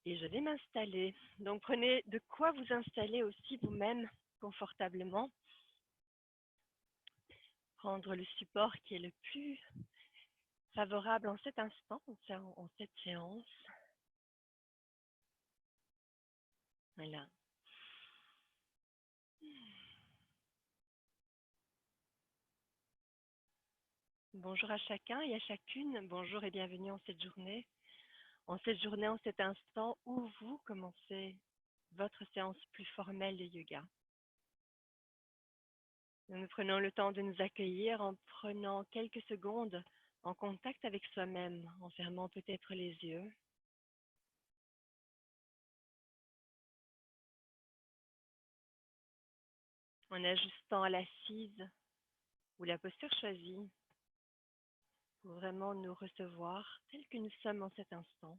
et je vais m'installer. Donc prenez de quoi vous installer aussi vous-même confortablement. Prendre le support qui est le plus favorable en cet instant, en cette séance. Voilà. Bonjour à chacun et à chacune. Bonjour et bienvenue en cette journée. En cette journée, en cet instant où vous commencez votre séance plus formelle de yoga. Nous prenons le temps de nous accueillir en prenant quelques secondes en contact avec soi-même, en fermant peut-être les yeux. En ajustant l'assise ou la posture choisie pour vraiment nous recevoir tels que nous sommes en cet instant.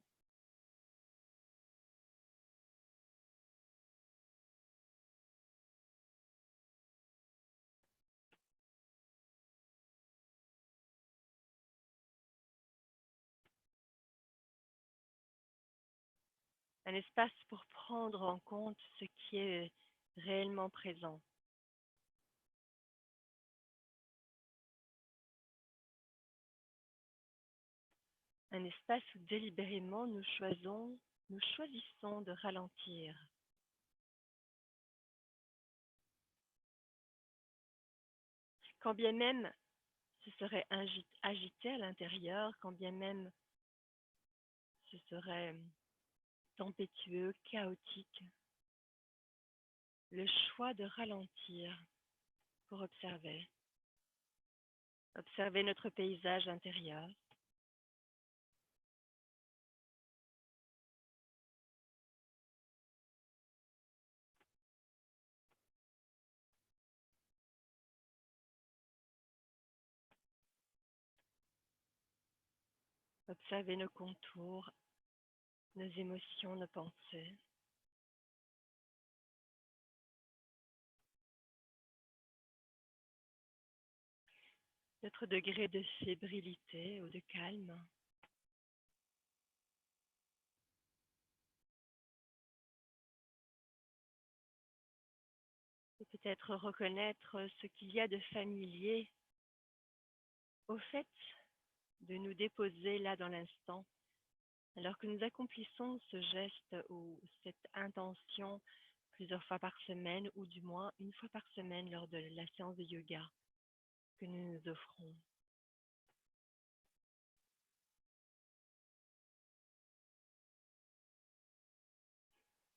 Un espace pour prendre en compte ce qui est réellement présent. Un espace où délibérément nous choisissons de ralentir. Quand bien même ce serait agité à l'intérieur, quand bien même ce serait tempétueux, chaotique, le choix de ralentir pour observer. Observer notre paysage intérieur. Observer nos contours, nos émotions, nos pensées. Notre degré de fébrilité ou de calme. Et peut-être reconnaître ce qu'il y a de familier au fait de nous déposer là dans l'instant, alors que nous accomplissons ce geste ou cette intention plusieurs fois par semaine, ou du moins une fois par semaine lors de la séance de yoga que nous nous offrons.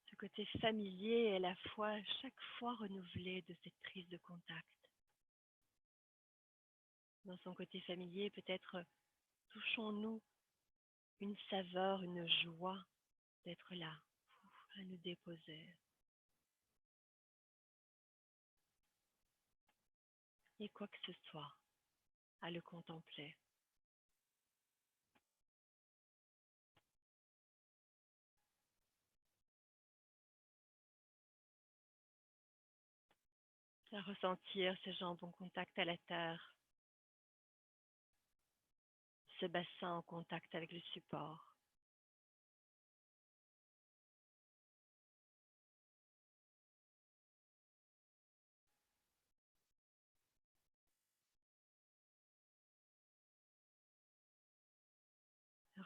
Ce côté familier est à la fois chaque fois renouvelé de cette prise de contact. Dans son côté familier, peut-être touchons-nous une saveur, une joie d'être là, à nous déposer. Et quoi que ce soit, à le contempler. À ressentir ses jambes en contact à la terre, ce bassin en contact avec le support.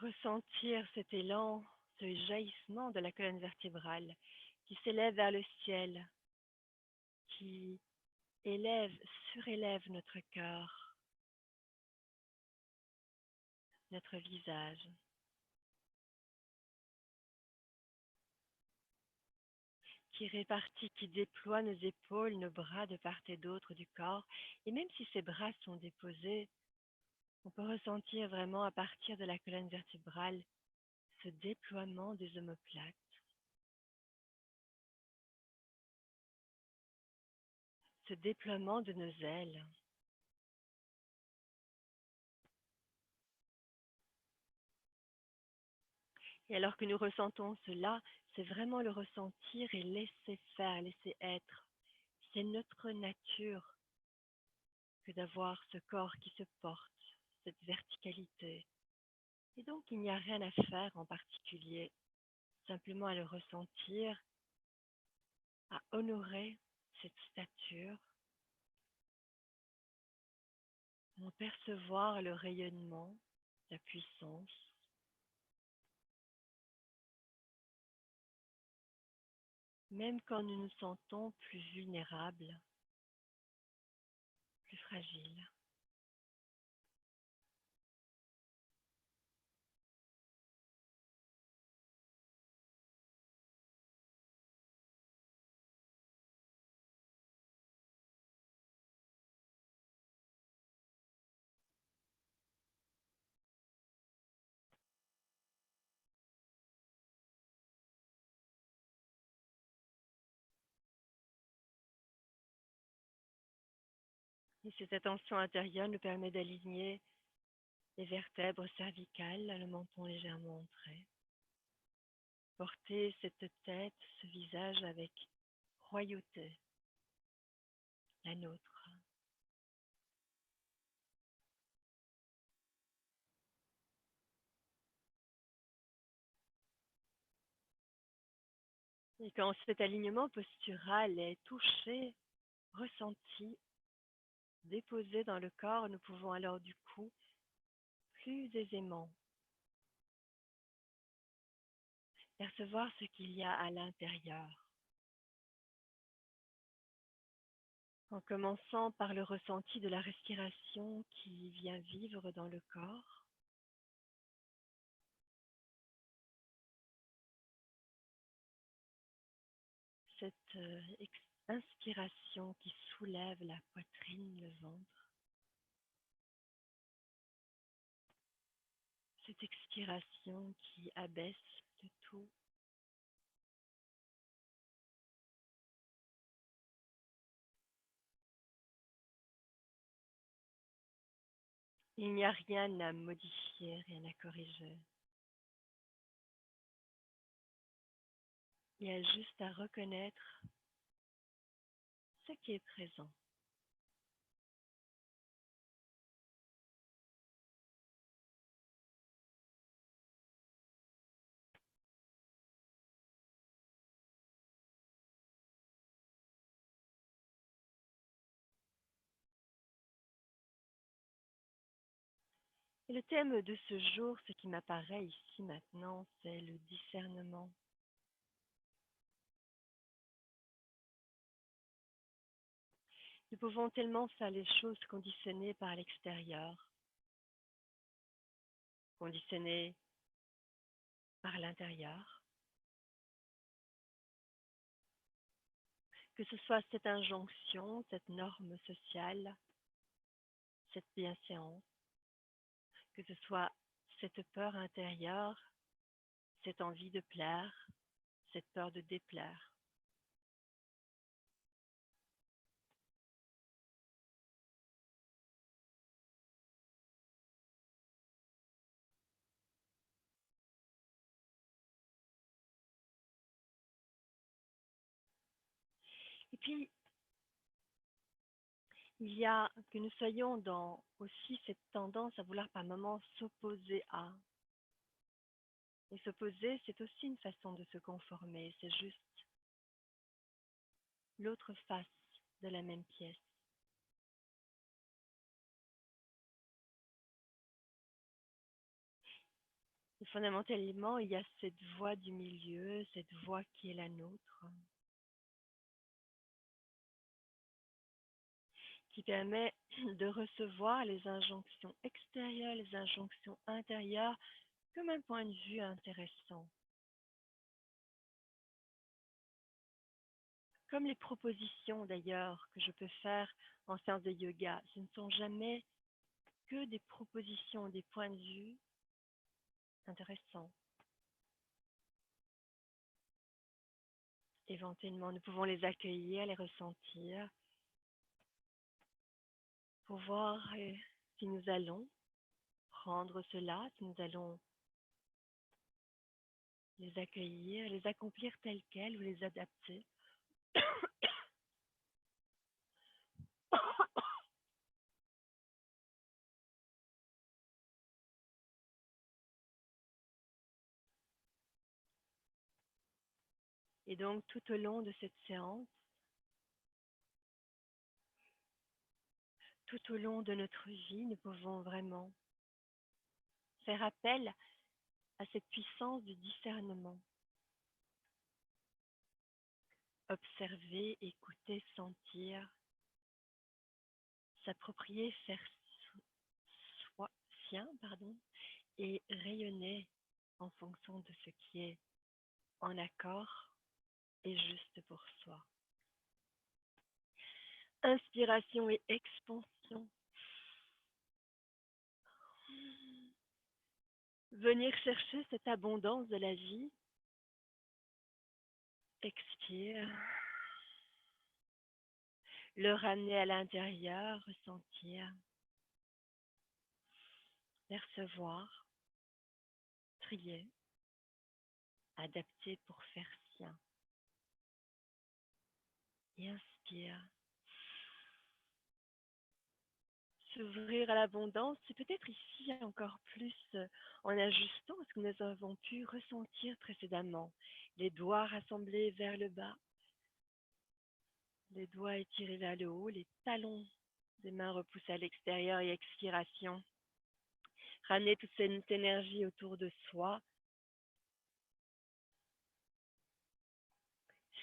Ressentir cet élan, ce jaillissement de la colonne vertébrale qui s'élève vers le ciel, qui élève, surélève notre cœur, notre visage, qui répartit, qui déploie nos épaules, nos bras de part et d'autre du corps. Et même si ces bras sont déposés, on peut ressentir vraiment à partir de la colonne vertébrale ce déploiement des omoplates, ce déploiement de nos ailes. Et alors que nous ressentons cela, c'est vraiment le ressentir et laisser faire, laisser être. C'est notre nature que d'avoir ce corps qui se porte, cette verticalité. Et donc, il n'y a rien à faire en particulier. simplement à le ressentir, à honorer cette stature, à percevoir le rayonnement, la puissance. Même quand nous nous sentons plus vulnérables, plus fragiles. Et cette attention intérieure nous permet d'aligner les vertèbres cervicales, le menton légèrement entré. Porter cette tête, ce visage avec royauté, la nôtre. Et quand cet alignement postural est touché, ressenti, déposé dans le corps, nous pouvons alors du coup plus aisément percevoir ce qu'il y a à l'intérieur. En commençant par le ressenti de la respiration qui vient vivre dans le corps, cette inspiration qui soulève la poitrine, le ventre, cette expiration qui abaisse le tout. Il n'y a rien à modifier, rien à corriger. Il y a juste à reconnaître ce qui est présent. Et le thème de ce jour, ce qui m'apparaît ici maintenant, c'est le discernement. Nous pouvons tellement faire les choses conditionnées par l'extérieur, conditionnées par l'intérieur, que ce soit cette injonction, cette norme sociale, cette bienséance, que ce soit cette peur intérieure, cette envie de plaire, cette peur de déplaire. Et puis, il y a que nous soyons dans aussi cette tendance à vouloir par moments s'opposer à. Et s'opposer, c'est aussi une façon de se conformer, c'est juste l'autre face de la même pièce. Et fondamentalement, il y a cette voie du milieu, cette voie qui est la nôtre, qui permet de recevoir les injonctions extérieures, les injonctions intérieures, comme un point de vue intéressant. Comme les propositions d'ailleurs que je peux faire en séance de yoga, ce ne sont jamais que des propositions, des points de vue intéressants. Éventuellement, nous pouvons les accueillir, les ressentir, pour voir si nous allons prendre cela, si nous allons les accueillir, les accomplir tels quels ou les adapter. Et donc, tout au long de cette séance, tout au long de notre vie, nous pouvons vraiment faire appel à cette puissance du discernement. Observer, écouter, sentir, s'approprier, faire sien, et rayonner en fonction de ce qui est en accord et juste pour soi. Inspiration et expansion. Venir chercher cette abondance de la vie. Expire. Le ramener à l'intérieur, ressentir, percevoir, trier, adapter pour faire sien. Et inspire. S'ouvrir à l'abondance, c'est peut-être ici encore plus en ajustant ce que nous avons pu ressentir précédemment. Les doigts rassemblés vers le bas, les doigts étirés vers le haut, les talons des mains repoussés à l'extérieur et expiration. Ramener toute cette énergie autour de soi.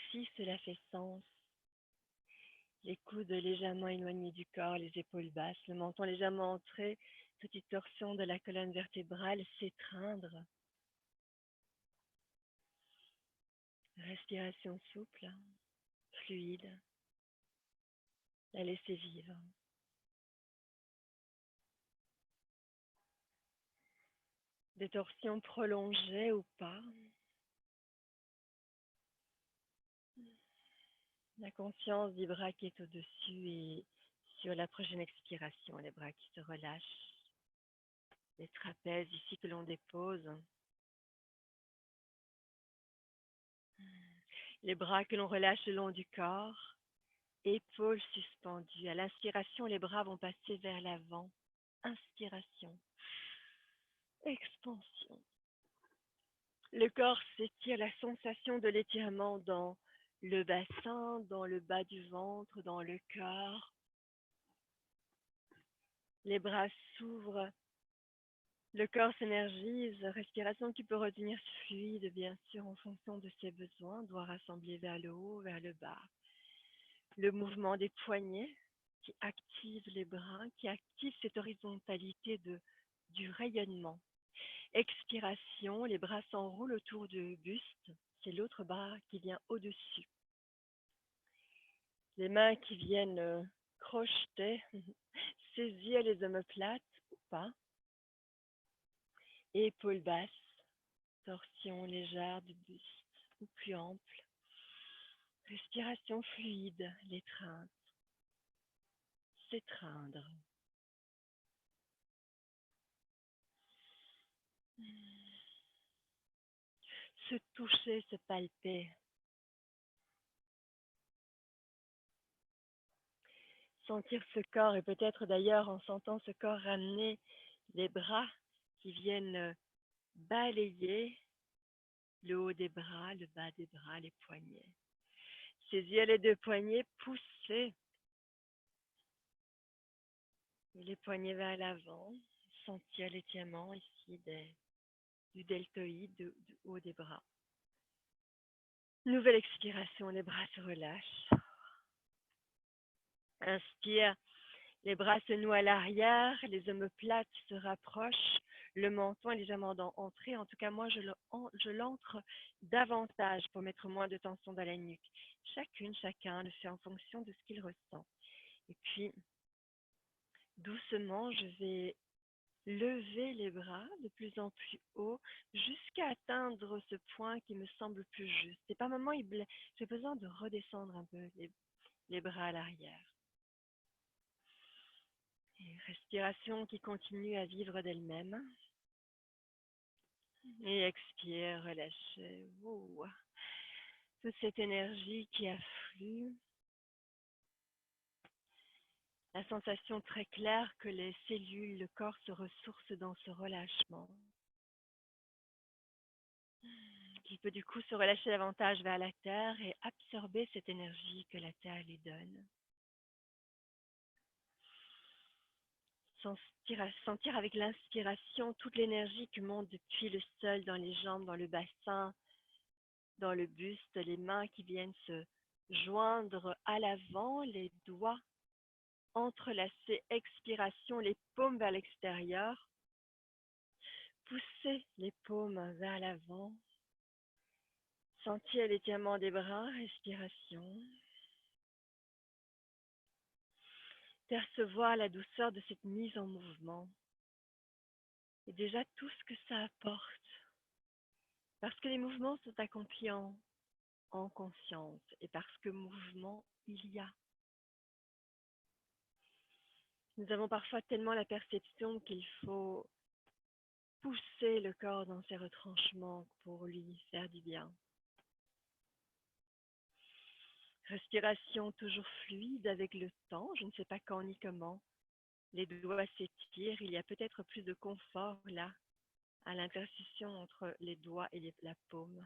Si cela fait sens, les coudes légèrement éloignés du corps, les épaules basses, le menton légèrement entré, petite torsion de la colonne vertébrale, s'étreindre. Respiration souple, fluide, la laisser vivre. Des torsions prolongées ou pas. La conscience du bras qui est au-dessus et sur la prochaine expiration, les bras qui se relâchent. Les trapèzes ici que l'on dépose. Les bras que l'on relâche le long du corps. Épaules suspendues. À l'inspiration, les bras vont passer vers l'avant. Inspiration. Expansion. Le corps s'étire, la sensation de l'étirement dans le bassin, dans le bas du ventre, dans le cœur. Les bras s'ouvrent, le corps s'énergise, respiration qui peut retenir fluide, bien sûr, en fonction de ses besoins, doit rassembler vers le haut, vers le bas. Le mouvement des poignets qui active les bras, qui active cette horizontalité du rayonnement. Expiration, les bras s'enroulent autour du buste, c'est l'autre bras qui vient au-dessus. Les mains qui viennent crocheter, saisir les omoplates ou pas. Épaules basses, torsion légère du buste ou plus ample. Respiration fluide, l'étreinte. S'étreindre. Se toucher, se palper. Sentir ce corps et peut-être d'ailleurs en sentant ce corps ramener les bras qui viennent balayer le haut des bras, le bas des bras, les poignets. Saisir les deux poignets, pousser les poignets vers l'avant, sentir l'étirement ici du deltoïde, du haut des bras. Nouvelle expiration, les bras se relâchent. Inspire, les bras se nouent à l'arrière, les omoplates se rapprochent, le menton est légèrement entré. En tout cas, moi, je l'entre davantage pour mettre moins de tension dans la nuque. Chacun le fait en fonction de ce qu'il ressent. Et puis, doucement, je vais lever les bras de plus en plus haut jusqu'à atteindre ce point qui me semble plus juste. Et par moments, j'ai besoin de redescendre un peu les bras à l'arrière. Et respiration qui continue à vivre d'elle-même. Et expire, relâchez. Toute cette énergie qui afflue. La sensation très claire que les cellules, le corps se ressource dans ce relâchement. qu'il peut du coup se relâcher davantage vers la terre et absorber cette énergie que la terre lui donne. Sentir avec l'inspiration toute l'énergie qui monte depuis le sol, dans les jambes, dans le bassin, dans le buste, les mains qui viennent se joindre à l'avant, les doigts entrelacés, expiration, les paumes vers l'extérieur. Poussez les paumes vers l'avant. Sentir l'étirement des bras, respiration. Percevoir la douceur de cette mise en mouvement. Et déjà tout ce que ça apporte. Parce que les mouvements sont accomplis en conscience et parce que mouvement il y a. Nous avons parfois tellement la perception qu'il faut pousser le corps dans ses retranchements pour lui faire du bien. Respiration toujours fluide avec le temps, je ne sais pas quand ni comment. Les doigts s'étirent, il y a peut-être plus de confort là, à l'intersection entre les doigts et la paume.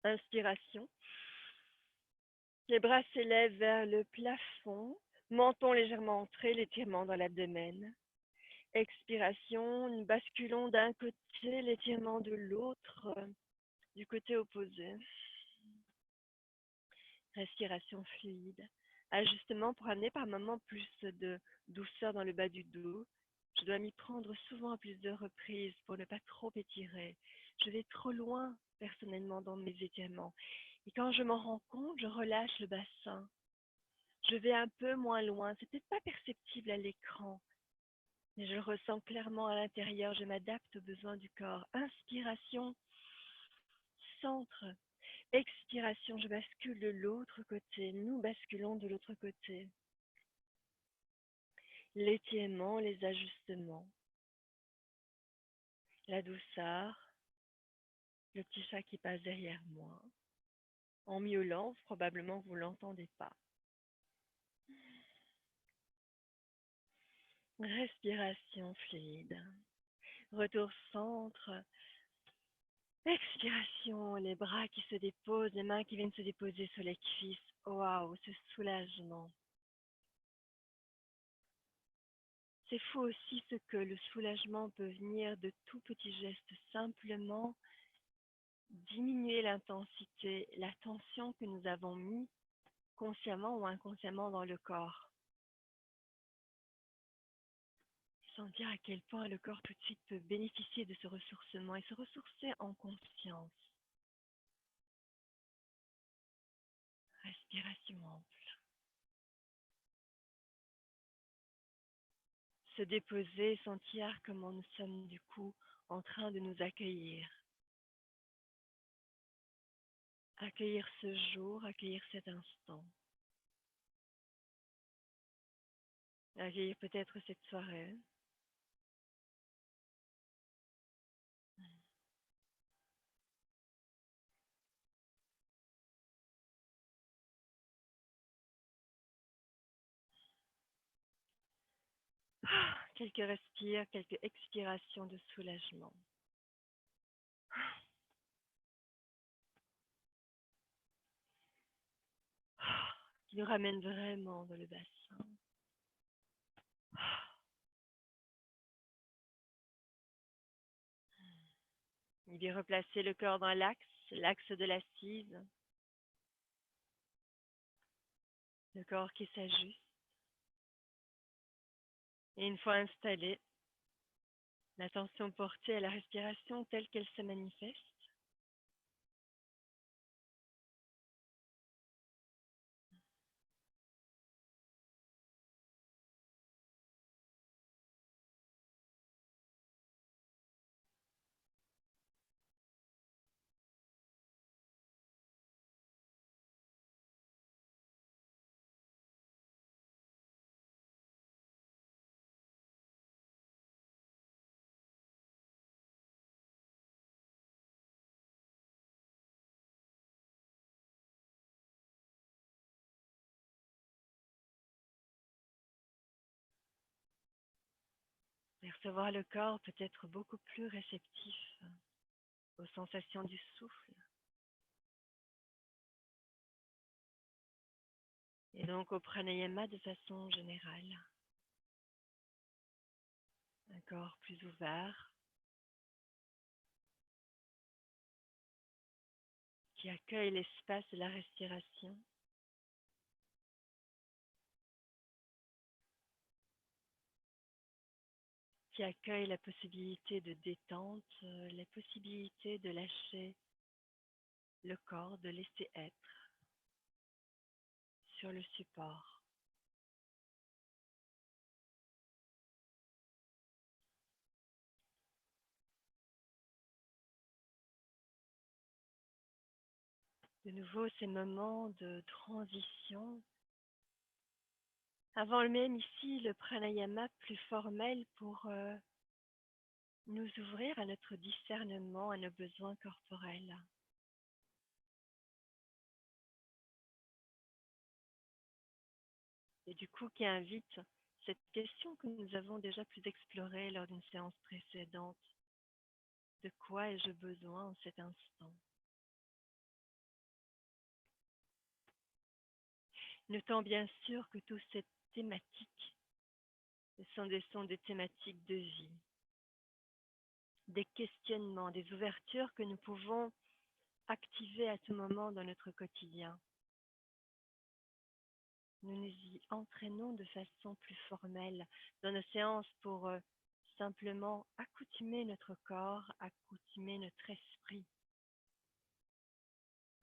Inspiration. Les bras s'élèvent vers le plafond, menton légèrement entré, l'étirement dans l'abdomen. Expiration, nous basculons d'un côté, l'étirement de l'autre, du côté opposé. Respiration fluide. Ajustement pour amener par moments plus de douceur dans le bas du dos. Je dois m'y prendre souvent à plusieurs reprises pour ne pas trop étirer. Je vais trop loin personnellement dans mes étirements. Et quand je m'en rends compte, je relâche le bassin. Je vais un peu moins loin. C'est peut-être pas perceptible à l'écran, mais je le ressens clairement à l'intérieur. Je m'adapte aux besoins du corps. Inspiration, centre. Expiration, je bascule de l'autre côté. Nous basculons de l'autre côté. L'étirement, les ajustements, la douceur, le petit chat qui passe derrière moi. En miaulant, probablement vous ne l'entendez pas. Respiration fluide. Retour centre. Expiration, les bras qui se déposent, les mains qui viennent se déposer sur les cuisses. Waouh, ce soulagement. C'est fou aussi ce que le soulagement peut venir de tout petits gestes, simplement diminuer l'intensité, la tension que nous avons mis consciemment ou inconsciemment dans le corps. Sentir à quel point le corps tout de suite peut bénéficier de ce ressourcement et se ressourcer en conscience. Respiration ample. Se déposer, sentir comment nous sommes du coup en train de nous accueillir. Accueillir ce jour, accueillir cet instant. Accueillir peut-être cette soirée. Quelques respires, quelques expirations de soulagement. Qui nous ramène vraiment dans le bassin. Il vient replacer le corps dans l'axe de l'assise. Le corps qui s'ajuste. Et une fois installé, l'attention portée à la respiration telle qu'elle se manifeste. Et recevoir le corps peut être beaucoup plus réceptif. aux sensations du souffle. Et donc au pranayama de façon générale. Un corps plus ouvert, qui accueille l'espace de la respiration, qui accueille la possibilité de détente, la possibilité de lâcher le corps, de laisser être sur le support. De nouveau, ces moments de transition. Avant même ici, le pranayama plus formel pour nous ouvrir à notre discernement, à nos besoins corporels. Et du coup, qui invite cette question que nous avons déjà plus explorée lors d'une séance précédente. De quoi ai-je besoin en cet instant? Notant bien sûr que toutes ces thématiques sont des thématiques de vie, des questionnements, des ouvertures que nous pouvons activer à tout moment dans notre quotidien. Nous nous y entraînons de façon plus formelle dans nos séances pour simplement accoutumer notre corps, accoutumer notre esprit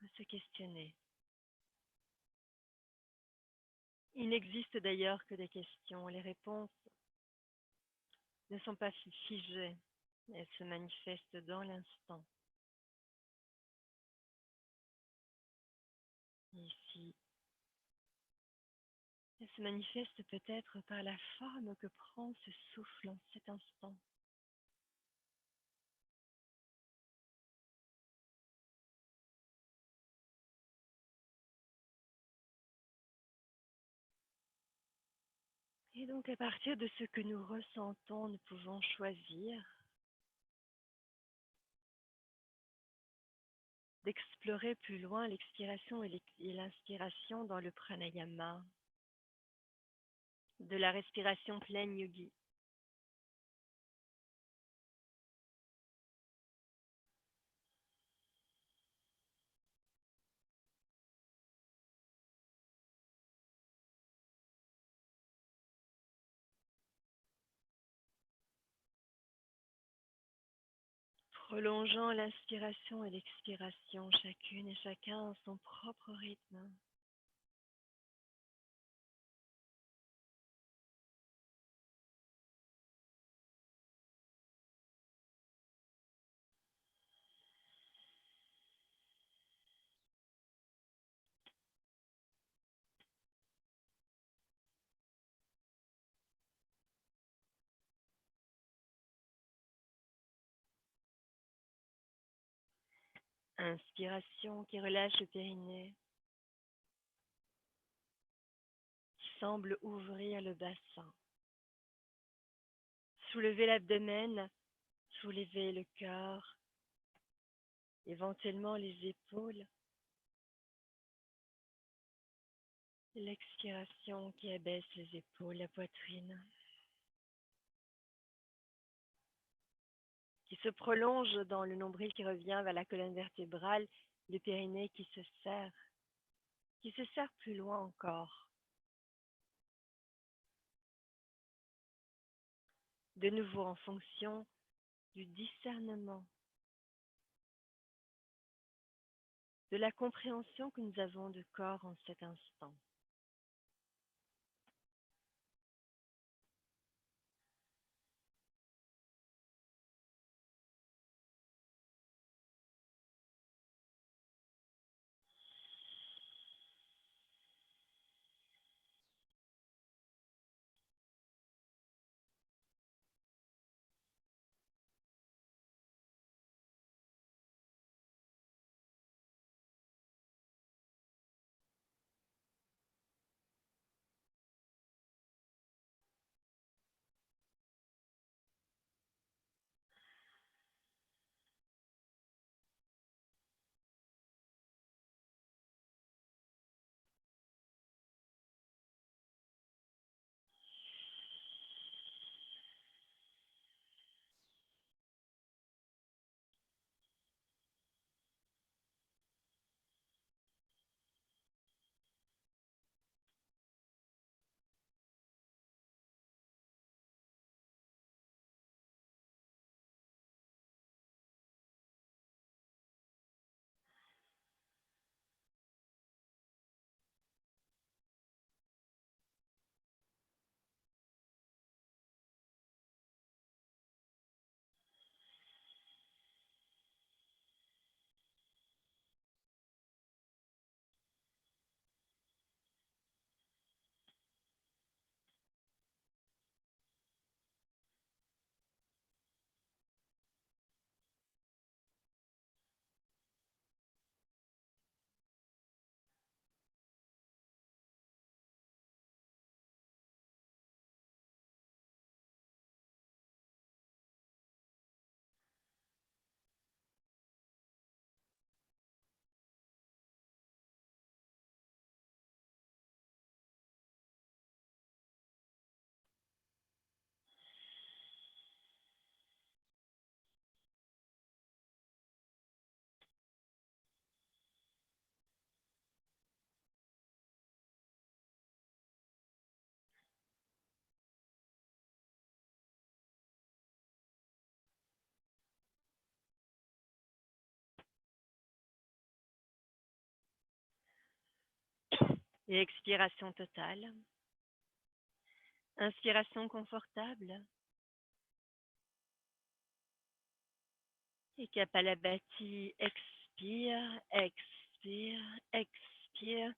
à se questionner. Il n'existe d'ailleurs que des questions. Les réponses ne sont pas figées. Elles se manifestent dans l'instant. Ici, elles se manifestent peut-être par la forme que prend ce souffle en cet instant. Et donc, à partir de ce que nous ressentons, nous pouvons choisir d'explorer plus loin l'expiration et l'inspiration dans le pranayama, de la respiration pleine yogi. Prolongeant l'inspiration et l'expiration, chacune et chacun à son propre rythme. Inspiration qui relâche le périnée, qui semble ouvrir le bassin. Soulever l'abdomen, soulever le cœur, éventuellement les épaules. L'expiration qui abaisse les épaules, la poitrine, qui se prolonge dans le nombril qui revient vers la colonne vertébrale, le périnée qui se serre plus loin encore. De nouveau en fonction du discernement, de la compréhension que nous avons du corps en cet instant. Et expiration totale. Inspiration confortable. Et Kapalabhati, expire, expire, expire.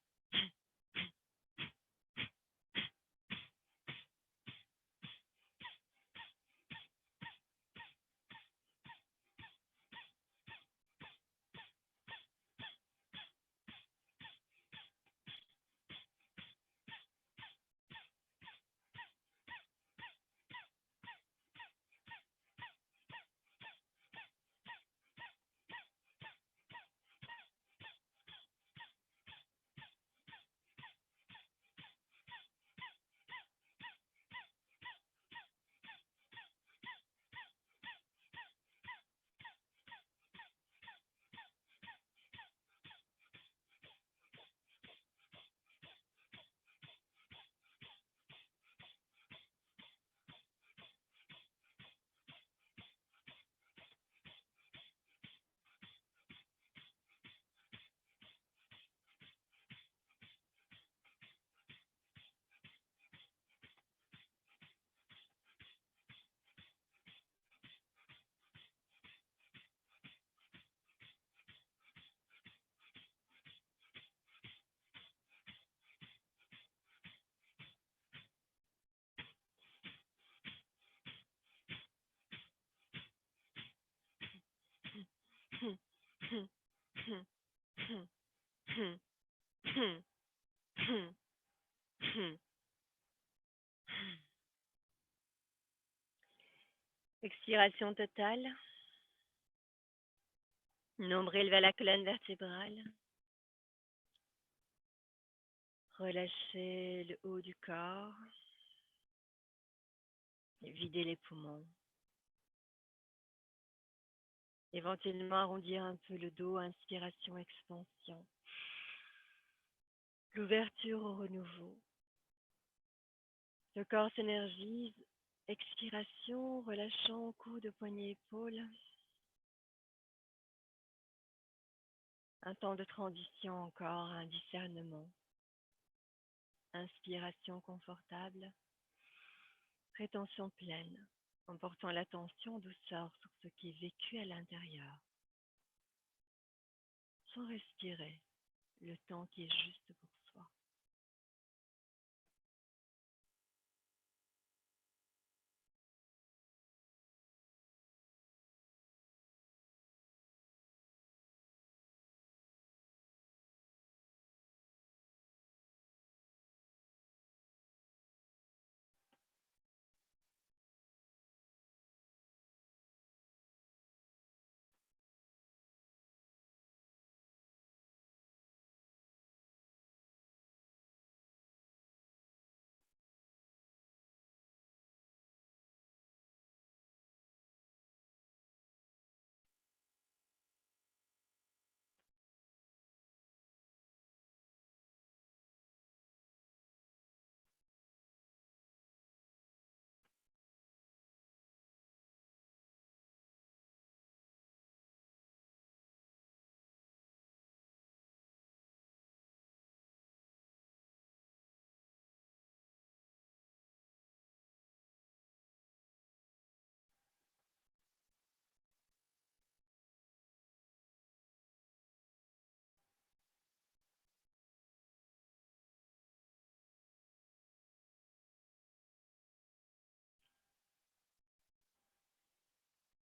Expiration totale. Nombril vers la colonne vertébrale. Relâchez le haut du corps. Et videz les poumons. Éventuellement arrondir un peu le dos, inspiration, expansion. L'ouverture au renouveau. Le corps s'énergise. Expiration, relâchant cou de poignet épaules. Un temps de transition encore, un discernement. Inspiration confortable. Rétention pleine, en portant l'attention en douceur sur ce qui est vécu à l'intérieur. Sans respirer, le temps qui est juste pour soi.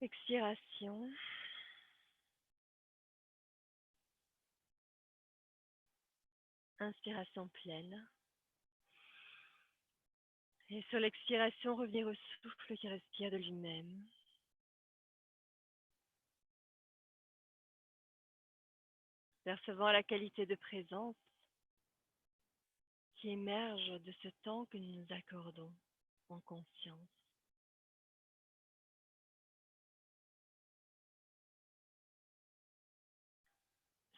Expiration. Inspiration pleine. Et sur l'expiration, revenir au souffle qui respire de lui-même. Percevant la qualité de présence qui émerge de ce temps que nous nous accordons en conscience.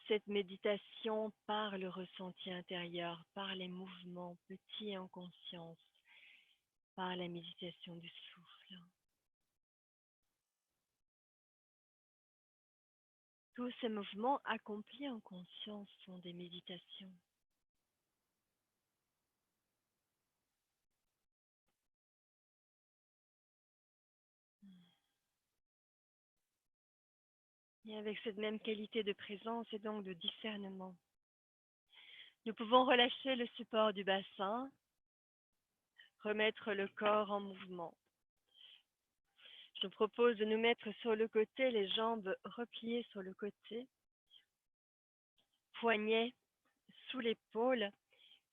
Cette méditation par le ressenti intérieur, par les mouvements petits et en conscience, par la méditation du souffle. Tous ces mouvements accomplis en conscience sont des méditations. Et avec cette même qualité de présence et donc de discernement, nous pouvons relâcher le support du bassin, remettre le corps en mouvement. Je propose de nous mettre sur le côté, les jambes repliées sur le côté, poignets sous l'épaule,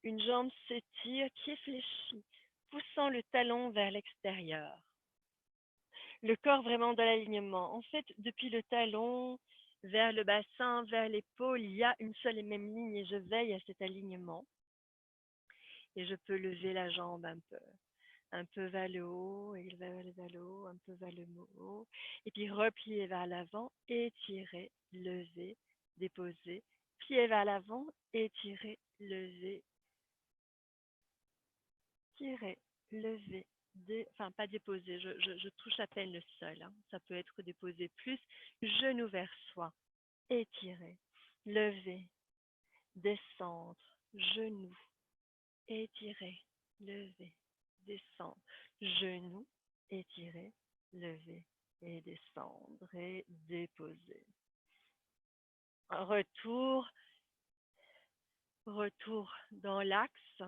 une jambe s'étire qui est fléchie, poussant le talon vers l'extérieur. Le corps vraiment dans l'alignement. En fait, depuis le talon vers le bassin, vers l'épaule, il y a une seule et même ligne et je veille à cet alignement. Et je peux lever la jambe un peu vers le haut, et vers le haut, un peu vers le haut, et puis replier vers l'avant, étirer, lever, déposer, plier vers l'avant, étirer, lever, tirer, lever, enfin pas déposer, je touche à peine le sol, hein. Ça peut être déposé plus, genou vers soi, étirer, lever, descendre, genou, étirer, lever, descendre, genou, étirer, lever et descendre et déposer. Retour dans l'axe,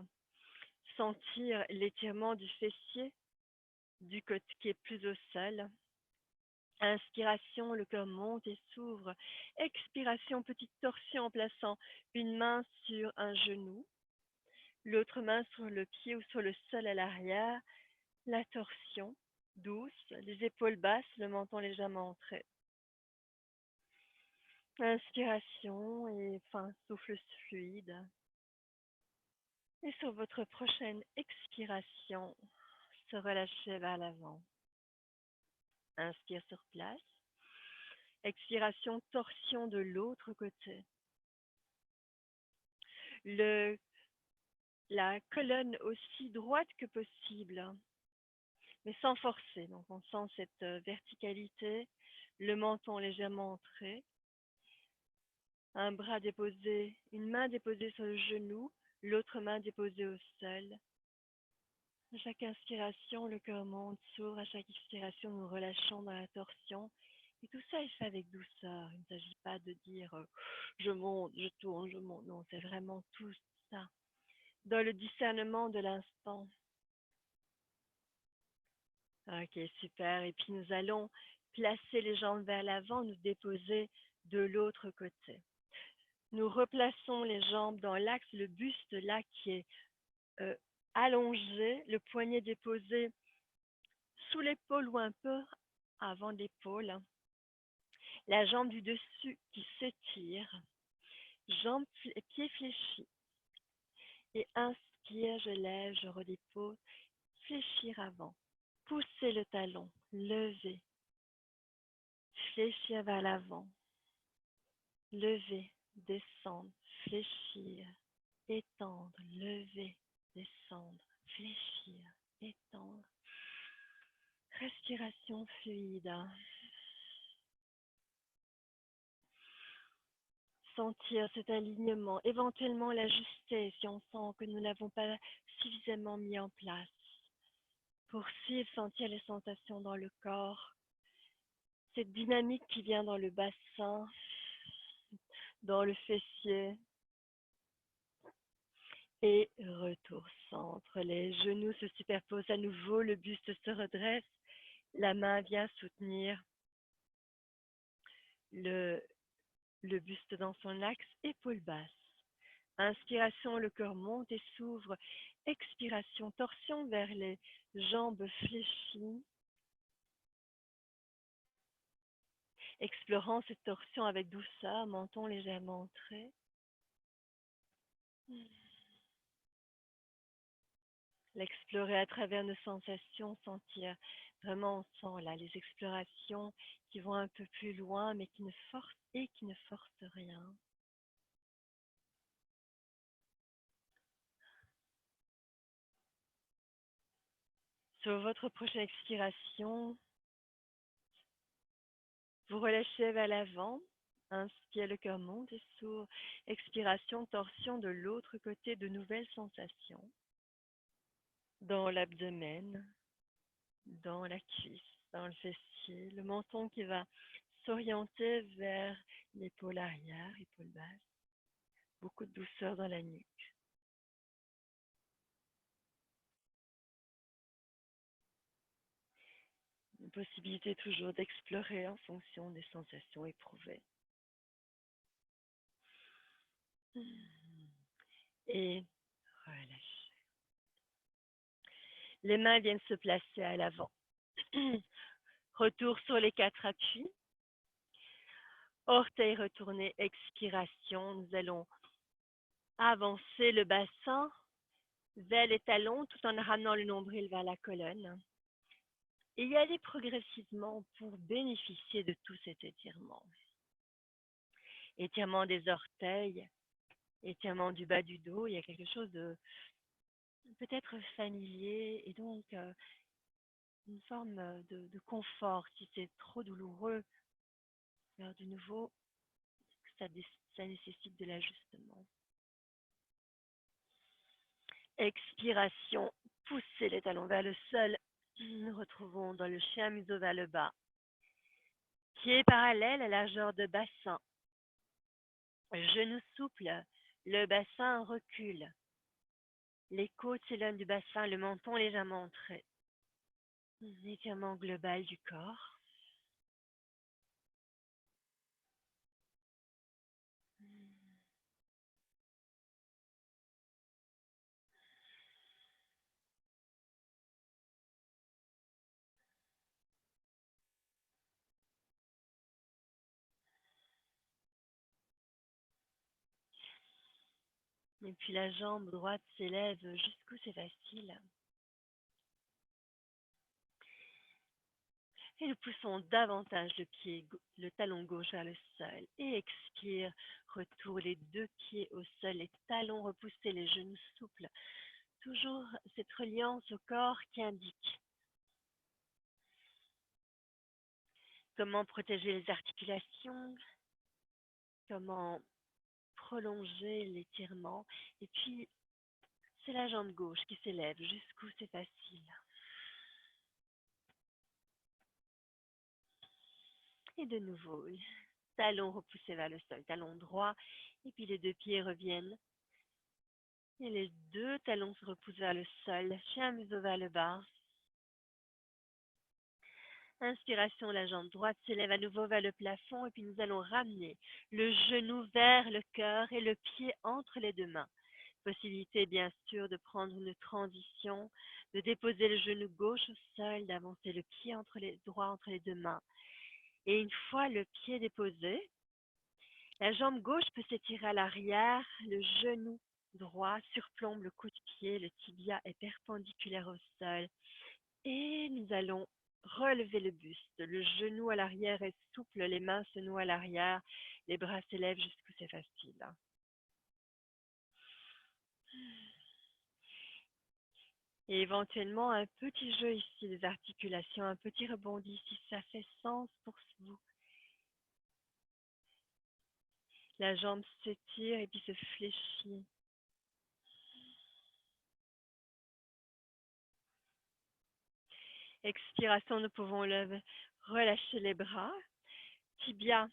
sentir l'étirement du fessier, du côté qui est plus au sol. Inspiration, le cœur monte et s'ouvre. Expiration, petite torsion en plaçant une main sur un genou, l'autre main sur le pied ou sur le sol à l'arrière. La torsion, douce, les épaules basses, le menton légèrement entré. Inspiration et souffle fluide. Et sur votre prochaine expiration, se relâcher vers l'avant. Inspire sur place. Expiration, torsion de l'autre côté. La colonne aussi droite que possible, mais sans forcer. Donc on sent cette verticalité, le menton légèrement entré, un bras déposé, une main déposée sur le genou, l'autre main déposée au sol. À chaque inspiration, le cœur monte, s'ouvre. À chaque expiration, nous relâchons dans la torsion. Et tout ça est fait avec douceur. Il ne s'agit pas de dire je monte, je tourne, je monte. Non, c'est vraiment tout ça. Dans le discernement de l'instant. Ok, super. Et puis nous allons placer les jambes vers l'avant, nous déposer de l'autre côté. Nous replaçons les jambes dans l'axe, le buste là qui est allongé, le poignet déposé sous l'épaule ou un peu avant l'épaule. La jambe du dessus qui s'étire, pied fléchi. Et inspire, je lève, je redépose, fléchir avant. Pousser le talon, lever, fléchir vers l'avant, lever, descendre, fléchir, étendre, lever, descendre, fléchir, étendre. Respiration fluide. Sentir cet alignement, éventuellement l'ajuster si on sent que nous n'avons pas suffisamment mis en place. Poursuivre, sentir les sensations dans le corps, cette dynamique qui vient dans le bassin, dans le fessier. Et retour centre, les genoux se superposent à nouveau, le buste se redresse, la main vient soutenir le buste dans son axe, épaules basses. Inspiration, le cœur monte et s'ouvre. Expiration, torsion vers les jambes fléchies. Explorant cette torsion avec douceur, menton légèrement entré. L'explorer à travers nos sensations, sentir vraiment, on sent là les explorations qui vont un peu plus loin, mais qui ne forcent rien. Sur votre prochaine expiration, vous relâchez vers l'avant. Inspire, le cœur monte et s'ouvre. Expiration, torsion de l'autre côté, de nouvelles sensations. Dans l'abdomen, dans la cuisse, dans le fessier, le menton qui va s'orienter vers l'épaule arrière, épaule basse. Beaucoup de douceur dans la nuque. Une possibilité toujours d'explorer en fonction des sensations éprouvées. Et relâchez. Les mains viennent se placer à l'avant. Retour sur les 4 appuis. Orteils retournés, expiration. Nous allons avancer le bassin vers les talons tout en ramenant le nombril vers la colonne. Et y aller progressivement pour bénéficier de tout cet étirement. Étirement des orteils, étirement du bas du dos. Il y a quelque chose de peut-être familier et donc une forme de confort. Si c'est trop douloureux, alors de nouveau, ça nécessite de l'ajustement. Expiration, poussez les talons vers le sol. Nous retrouvons dans le chien museau vers le bas. Pieds parallèles à largeur de bassin. Genoux souples, le bassin recule. Les côtes s'éloignent du bassin, le menton légèrement entré. Étirement global du corps. Et puis la jambe droite s'élève jusqu'où c'est facile. Et nous poussons davantage le talon gauche vers le sol. Et expire, retour les 2 pieds au sol, les talons repoussés, les genoux souples. Toujours cette reliance au corps qui indique comment protéger les articulations, comment prolonger l'étirement. Et puis, c'est la jambe gauche qui s'élève jusqu'où c'est facile. Et de nouveau, talon repoussé vers le sol, talon droit, et puis les 2 pieds reviennent. Et les 2 talons se repoussent vers le sol, chien museau vers le bas. Inspiration, la jambe droite s'élève à nouveau vers le plafond, et puis nous allons ramener le genou vers le cœur et le pied entre les 2 mains. Possibilité bien sûr de prendre une transition, de déposer le genou gauche au sol, d'avancer le pied droit entre les 2 mains. Et une fois le pied déposé, la jambe gauche peut s'étirer à l'arrière, le genou droit surplombe le coup de pied, le tibia est perpendiculaire au sol. Et nous allons relever le buste, le genou à l'arrière est souple, les mains se nouent à l'arrière, les bras s'élèvent jusqu'où c'est facile. Et éventuellement un petit jeu ici des articulations, un petit rebondi si ça fait sens pour vous. La jambe s'étire et puis se fléchit. Expiration, nous pouvons relâcher les bras. Tibia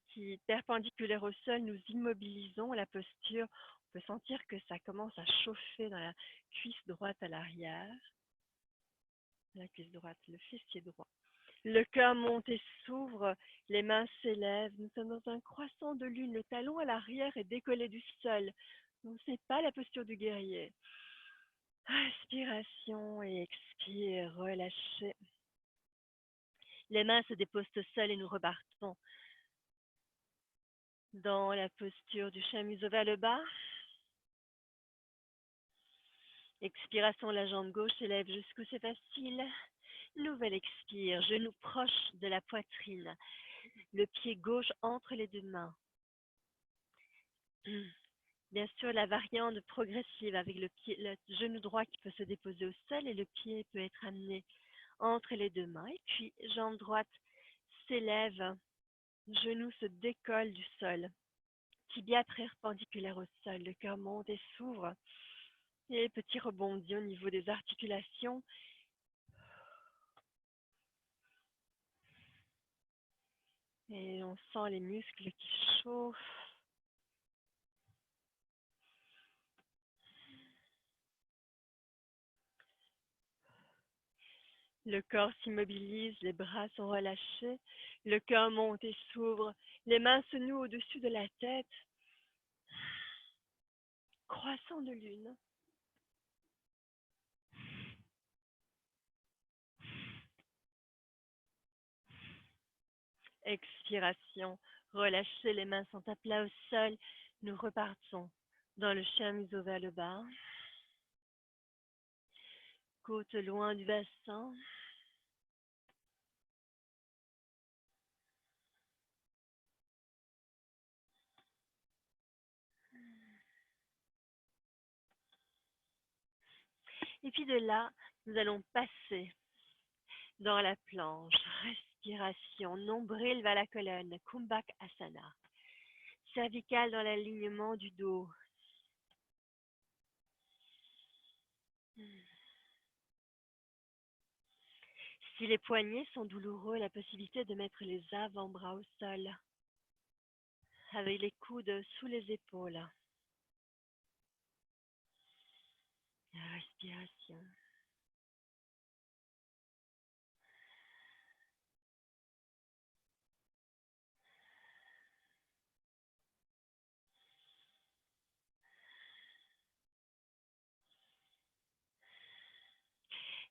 qui est perpendiculaire au sol, nous immobilisons la posture. On peut sentir que ça commence à chauffer dans la cuisse droite à l'arrière. La cuisse droite, le fessier droit. Le cœur monte et s'ouvre, les mains s'élèvent. Nous sommes dans un croissant de lune. Le talon à l'arrière est décollé du sol. Donc, ce n'est pas la posture du guerrier. Inspiration et expire, relâchez. Les mains se déposent au sol et nous repartons dans la posture du chien museau vers le bas. Expiration, la jambe gauche s'élève jusqu'où c'est facile. Nouvelle expire, genou proche de la poitrine. Le pied gauche entre les 2 mains. Bien sûr, la variante progressive avec le genou droit qui peut se déposer au sol et le pied peut être amené entre les 2 mains. Et puis, jambe droite s'élève, genou se décolle du sol. Tibia perpendiculaire au sol, le cœur monte et s'ouvre. Et petit rebondi au niveau des articulations. Et on sent les muscles qui chauffent. Le corps s'immobilise, les bras sont relâchés, le cœur monte et s'ouvre, les mains se nouent au-dessus de la tête. Croissant de lune. Expiration. Relâchez, les mains sont à plat au sol. Nous repartons dans le chien museau vers le bas. Côte loin du bassin. Et puis de là, nous allons passer dans la planche. Respiration. Nombril vers la colonne. Kumbhak Asana. Cervicale dans l'alignement du dos. Si les poignets sont douloureux, la possibilité de mettre les avant-bras au sol avec les coudes sous les épaules. Respiration.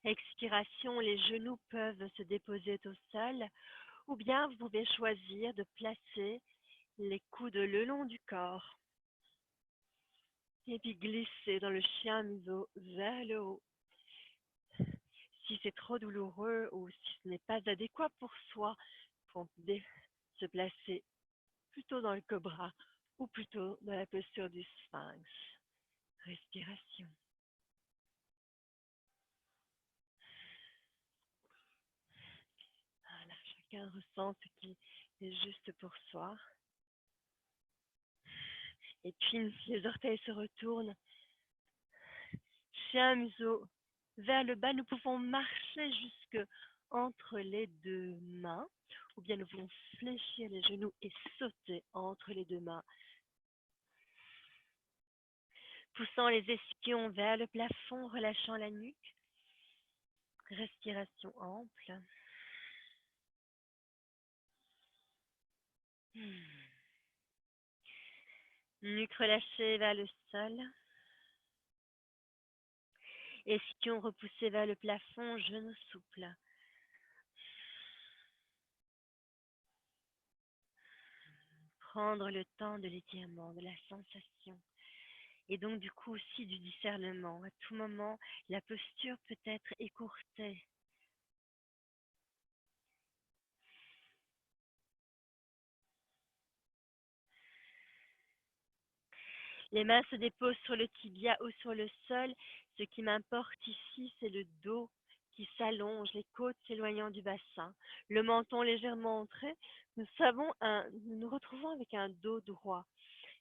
Expiration, les genoux peuvent se déposer au sol ou bien vous pouvez choisir de placer les coudes le long du corps et puis glisser dans le chien museau vers le haut. Si c'est trop douloureux ou si ce n'est pas adéquat pour soi, vous pouvez se placer plutôt dans le cobra ou plutôt dans la posture du sphinx. Respiration. Voilà, chacun ressent ce qui est juste pour soi. Et puis les orteils se retournent. Chien museau vers le bas, nous pouvons marcher jusque entre les deux mains ou bien nous pouvons fléchir les genoux et sauter entre les deux mains. Poussant les ischions vers le plafond, relâchant la nuque. Respiration ample. Nuque relâchée vers le sol. Ischions repoussés vers le plafond, genoux souples. Prendre le temps de l'étirement, de la sensation. Et donc du coup aussi du discernement. À tout moment, la posture peut être écourtée. Les mains se déposent sur le tibia ou sur le sol. Ce qui m'importe ici, c'est le dos qui s'allonge, les côtes s'éloignant du bassin, le menton légèrement entré. Nous nous retrouvons avec un dos droit.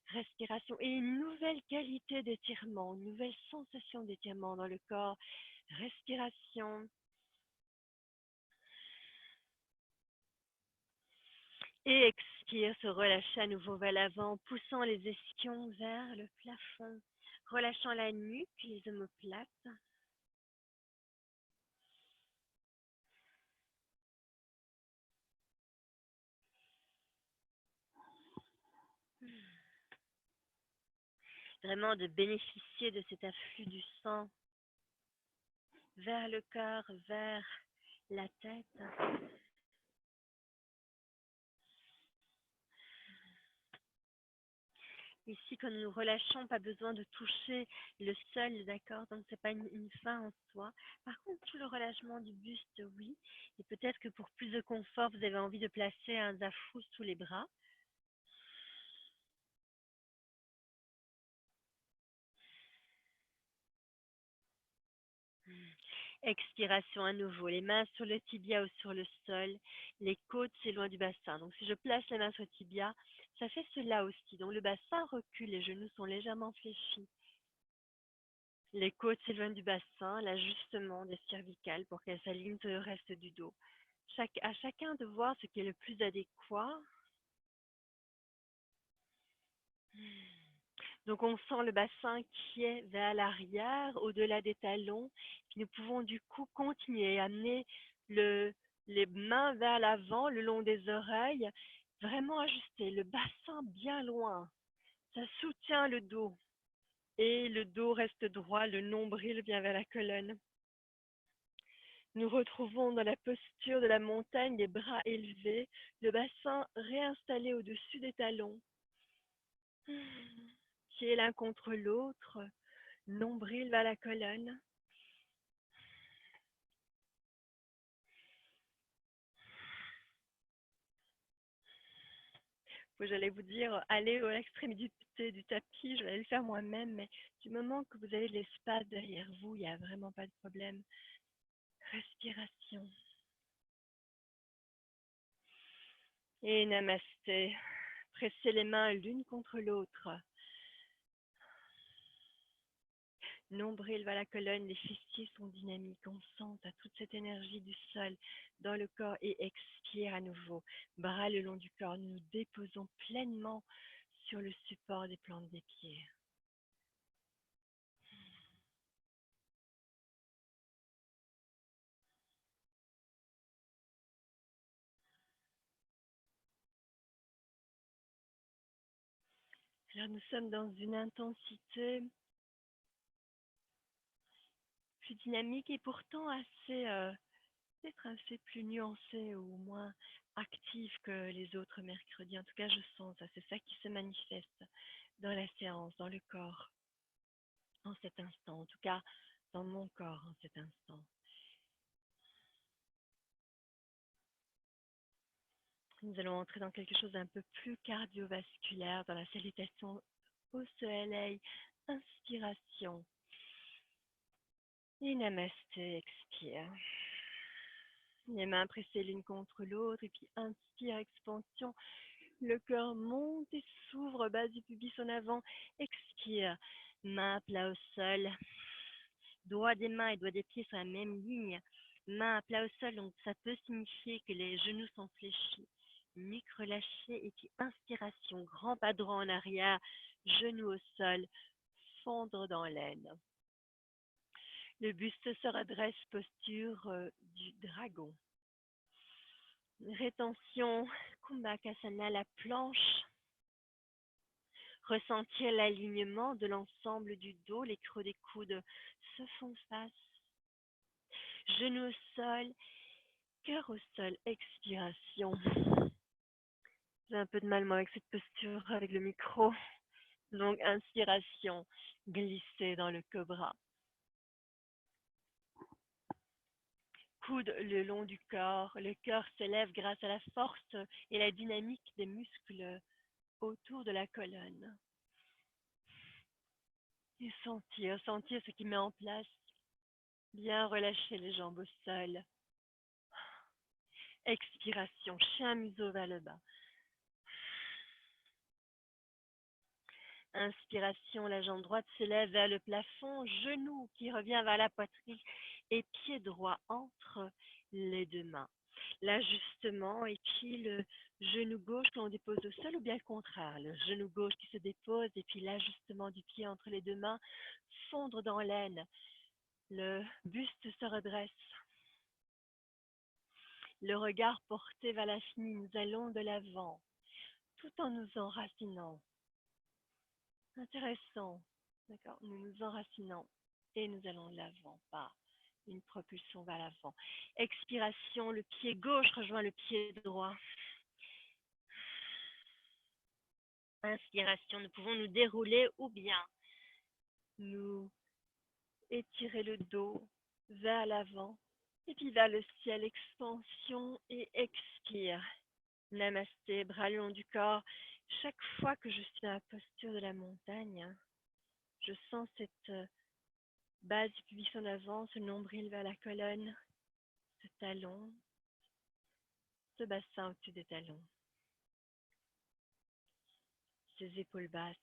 Respiration et une nouvelle qualité d'étirement, une nouvelle sensation d'étirement dans le corps. Respiration. Et expire, se relâcher à nouveau vers l'avant, poussant les ischions vers le plafond, relâchant la nuque, les omoplates. Vraiment de bénéficier de cet afflux du sang vers le cœur, vers la tête. Ici, quand nous nous relâchons, pas besoin de toucher le sol, d'accord? Donc, c'est pas une fin en soi. Par contre, tout le relâchement du buste, oui. Et peut-être que pour plus de confort, vous avez envie de placer un zafou sous les bras. Expiration à nouveau, les mains sur le tibia ou sur le sol, les côtes s'éloignent du bassin. Donc si je place les mains sur le tibia, ça fait cela aussi. Donc le bassin recule, les genoux sont légèrement fléchis. Les côtes s'éloignent du bassin, l'ajustement des cervicales pour qu'elles s'alignent sur le reste du dos. à chacun de voir ce qui est le plus adéquat. Donc, on sent le bassin qui est vers l'arrière, au-delà des talons. Puis nous pouvons du coup continuer à amener les mains vers l'avant, le long des oreilles, vraiment ajuster le bassin bien loin. Ça soutient le dos et le dos reste droit, le nombril vient vers la colonne. Nous retrouvons dans la posture de la montagne les bras élevés, le bassin réinstallé au-dessus des talons. Pieds l'un contre l'autre, nombril vers la colonne. J'allais vous dire, allez à l'extrémité du tapis, je vais le faire moi-même, mais du moment que vous avez de l'espace derrière vous, il n'y a vraiment pas de problème. Respiration. Et namasté. Pressez les mains l'une contre l'autre. Nombril vers la colonne, les fessiers sont dynamiques. On sent à toute cette énergie du sol dans le corps et expire à nouveau. Bras le long du corps, nous nous déposons pleinement sur le support des plantes des pieds. Alors nous sommes dans une intensité plus dynamique et pourtant assez, peut-être assez plus nuancée ou moins active que les autres mercredis. En tout cas, je sens ça. C'est ça qui se manifeste dans la séance, dans le corps, en cet instant. En tout cas, dans mon corps, en cet instant. Nous allons entrer dans quelque chose d'un peu plus cardiovasculaire, dans la salutation au soleil. Inspiration. Et namasté, expire. Les mains pressées l'une contre l'autre et puis inspire, expansion. Le cœur monte et s'ouvre, base du pubis en avant. Expire. Main à plat au sol. Doigts des mains et doigts des pieds sur la même ligne. Main à plat au sol, donc ça peut signifier que les genoux sont fléchis. Nuque relâchée et puis inspiration. Grand pas droit en arrière. Genoux au sol. Fondre dans l'aine. Le buste se redresse, posture du dragon. Rétention, Kumbhakasana, la planche. Ressentir l'alignement de l'ensemble du dos, les creux des coudes se font face. Genoux au sol, cœur au sol, expiration. J'ai un peu de mal moi avec cette posture, avec le micro. Donc inspiration, glisser dans le cobra. Coude le long du corps, le cœur s'élève grâce à la force et la dynamique des muscles autour de la colonne. Et sentir ce qui met en place. Bien relâcher les jambes au sol. Expiration, chien museau vers le bas. Inspiration, la jambe droite s'élève vers le plafond, genou qui revient vers la poitrine et pied droit entre les deux mains. L'ajustement et puis le genou gauche que l'on dépose au sol ou bien le contraire. Le genou gauche qui se dépose et puis l'ajustement du pied entre les deux mains, fondre dans l'aine. Le buste se redresse. Le regard porté vers l'infini, nous allons de l'avant, tout en nous enracinant. Intéressant, d'accord. Nous nous enracinons et nous allons de l'avant, pas une propulsion vers l'avant. Expiration, le pied gauche rejoint le pied droit. Inspiration, nous pouvons nous dérouler ou bien nous étirer le dos vers l'avant et puis vers le ciel, expansion et expire. Namasté, bras le long du corps. Chaque fois que je suis dans la posture de la montagne, je sens cette base du pubis en avant, ce nombril vers la colonne, ce talon, ce bassin au-dessus des talons, ces épaules basses,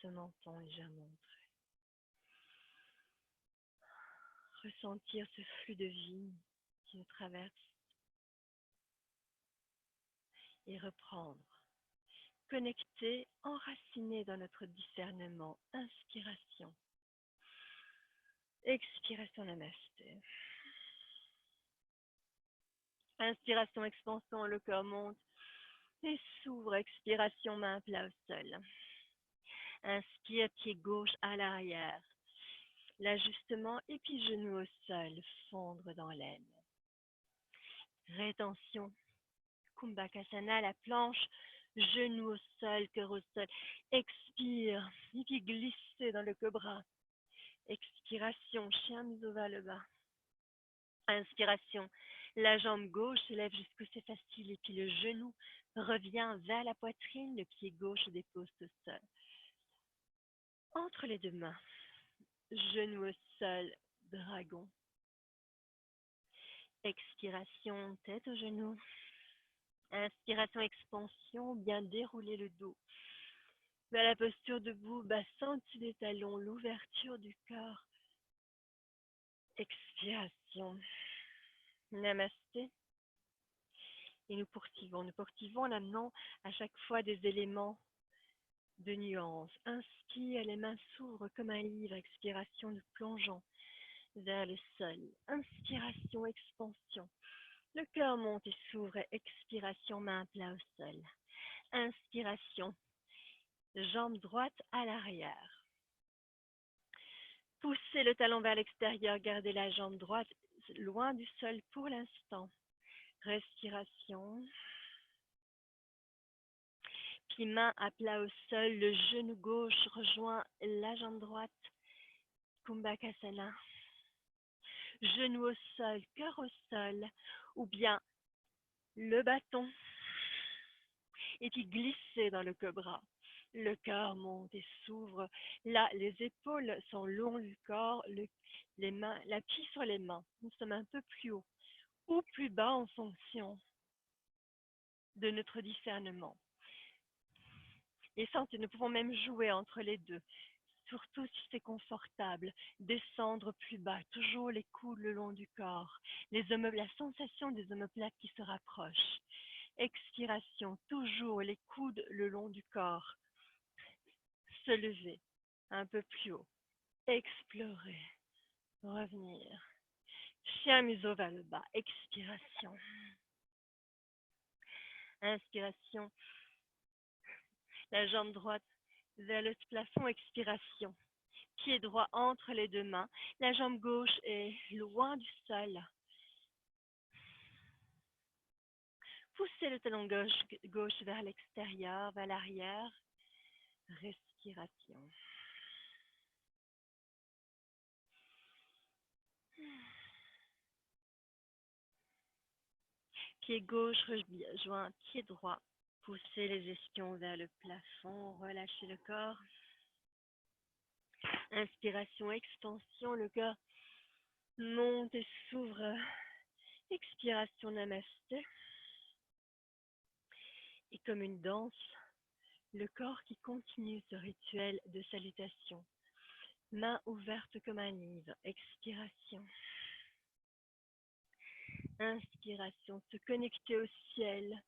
ce menton légèrement montré. Ressentir ce flux de vie qui nous traverse. et reprendre. Connecté, enraciné dans notre discernement. Inspiration. Expiration, namasté. Inspiration, expansion, le cœur monte et s'ouvre. Expiration, main plat au sol. Inspire, pied gauche à l'arrière. L'ajustement et puis genou au sol, fondre dans l'aine. Rétention, Kumbhakasana, la planche, genou au sol, cœur au sol. Expire, et puis glisser dans le cobra. Expiration, chien Misova le bas. Inspiration, la jambe gauche s'élève jusqu'où c'est facile et puis le genou revient vers la poitrine, le pied gauche dépose au sol. Entre les deux mains, genou au sol, dragon. Expiration, tête au genou. Inspiration, expansion, bien dérouler le dos. Vers la posture debout, bassin au-dessus des talons, l'ouverture du corps. Expiration. Namasté. Et nous poursuivons. Nous poursuivons en amenant à chaque fois des éléments de nuance. Inspire, les mains s'ouvrent comme un livre. Expiration, nous plongeons vers le sol. Inspiration, expansion. Le cœur monte et s'ouvre. Expiration, main plat au sol. Inspiration. Jambe droite à l'arrière. Poussez le talon vers l'extérieur. Gardez la jambe droite loin du sol pour l'instant. Respiration. Puis main à plat au sol. Le genou gauche rejoint la jambe droite. Kumbhakasana. Genou au sol, cœur au sol. Ou bien le bâton. Et puis glissez dans le cobra. Le cœur monte et s'ouvre. Là, les épaules sont longs du corps, les mains, l'appui sur les mains. Nous sommes un peu plus haut ou plus bas en fonction de notre discernement. Et sentez, nous pouvons même jouer entre les deux, surtout si c'est confortable. Descendre plus bas, toujours les coudes le long du corps, la sensation des omoplates qui se rapprochent. Expiration, toujours les coudes le long du corps. Se lever un peu plus haut, explorer, revenir. Chien museau vers le bas, expiration. Inspiration, la jambe droite vers le plafond, expiration. Pied droit entre les deux mains, la jambe gauche est loin du sol. Poussez le talon gauche vers l'extérieur, vers l'arrière. Respiration. Pied gauche rejoint pied droit. Poussez les ischions vers le plafond, relâchez le corps. Inspiration, expansion, le cœur monte et s'ouvre. Expiration, namasté. Et comme une danse, le corps qui continue ce rituel de salutation. Main ouverte comme un livre. Expiration. Inspiration, se connecter au ciel.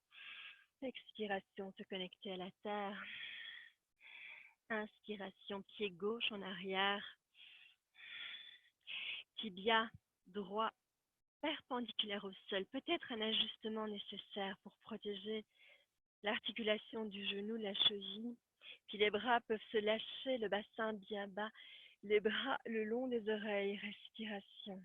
Expiration, se connecter à la terre. Inspiration, pied gauche en arrière. Tibia droit perpendiculaire au sol. Peut-être un ajustement nécessaire pour protéger l'articulation du genou, la cheville. Puis les bras peuvent se lâcher, le bassin bien bas. Les bras le long des oreilles. Respiration.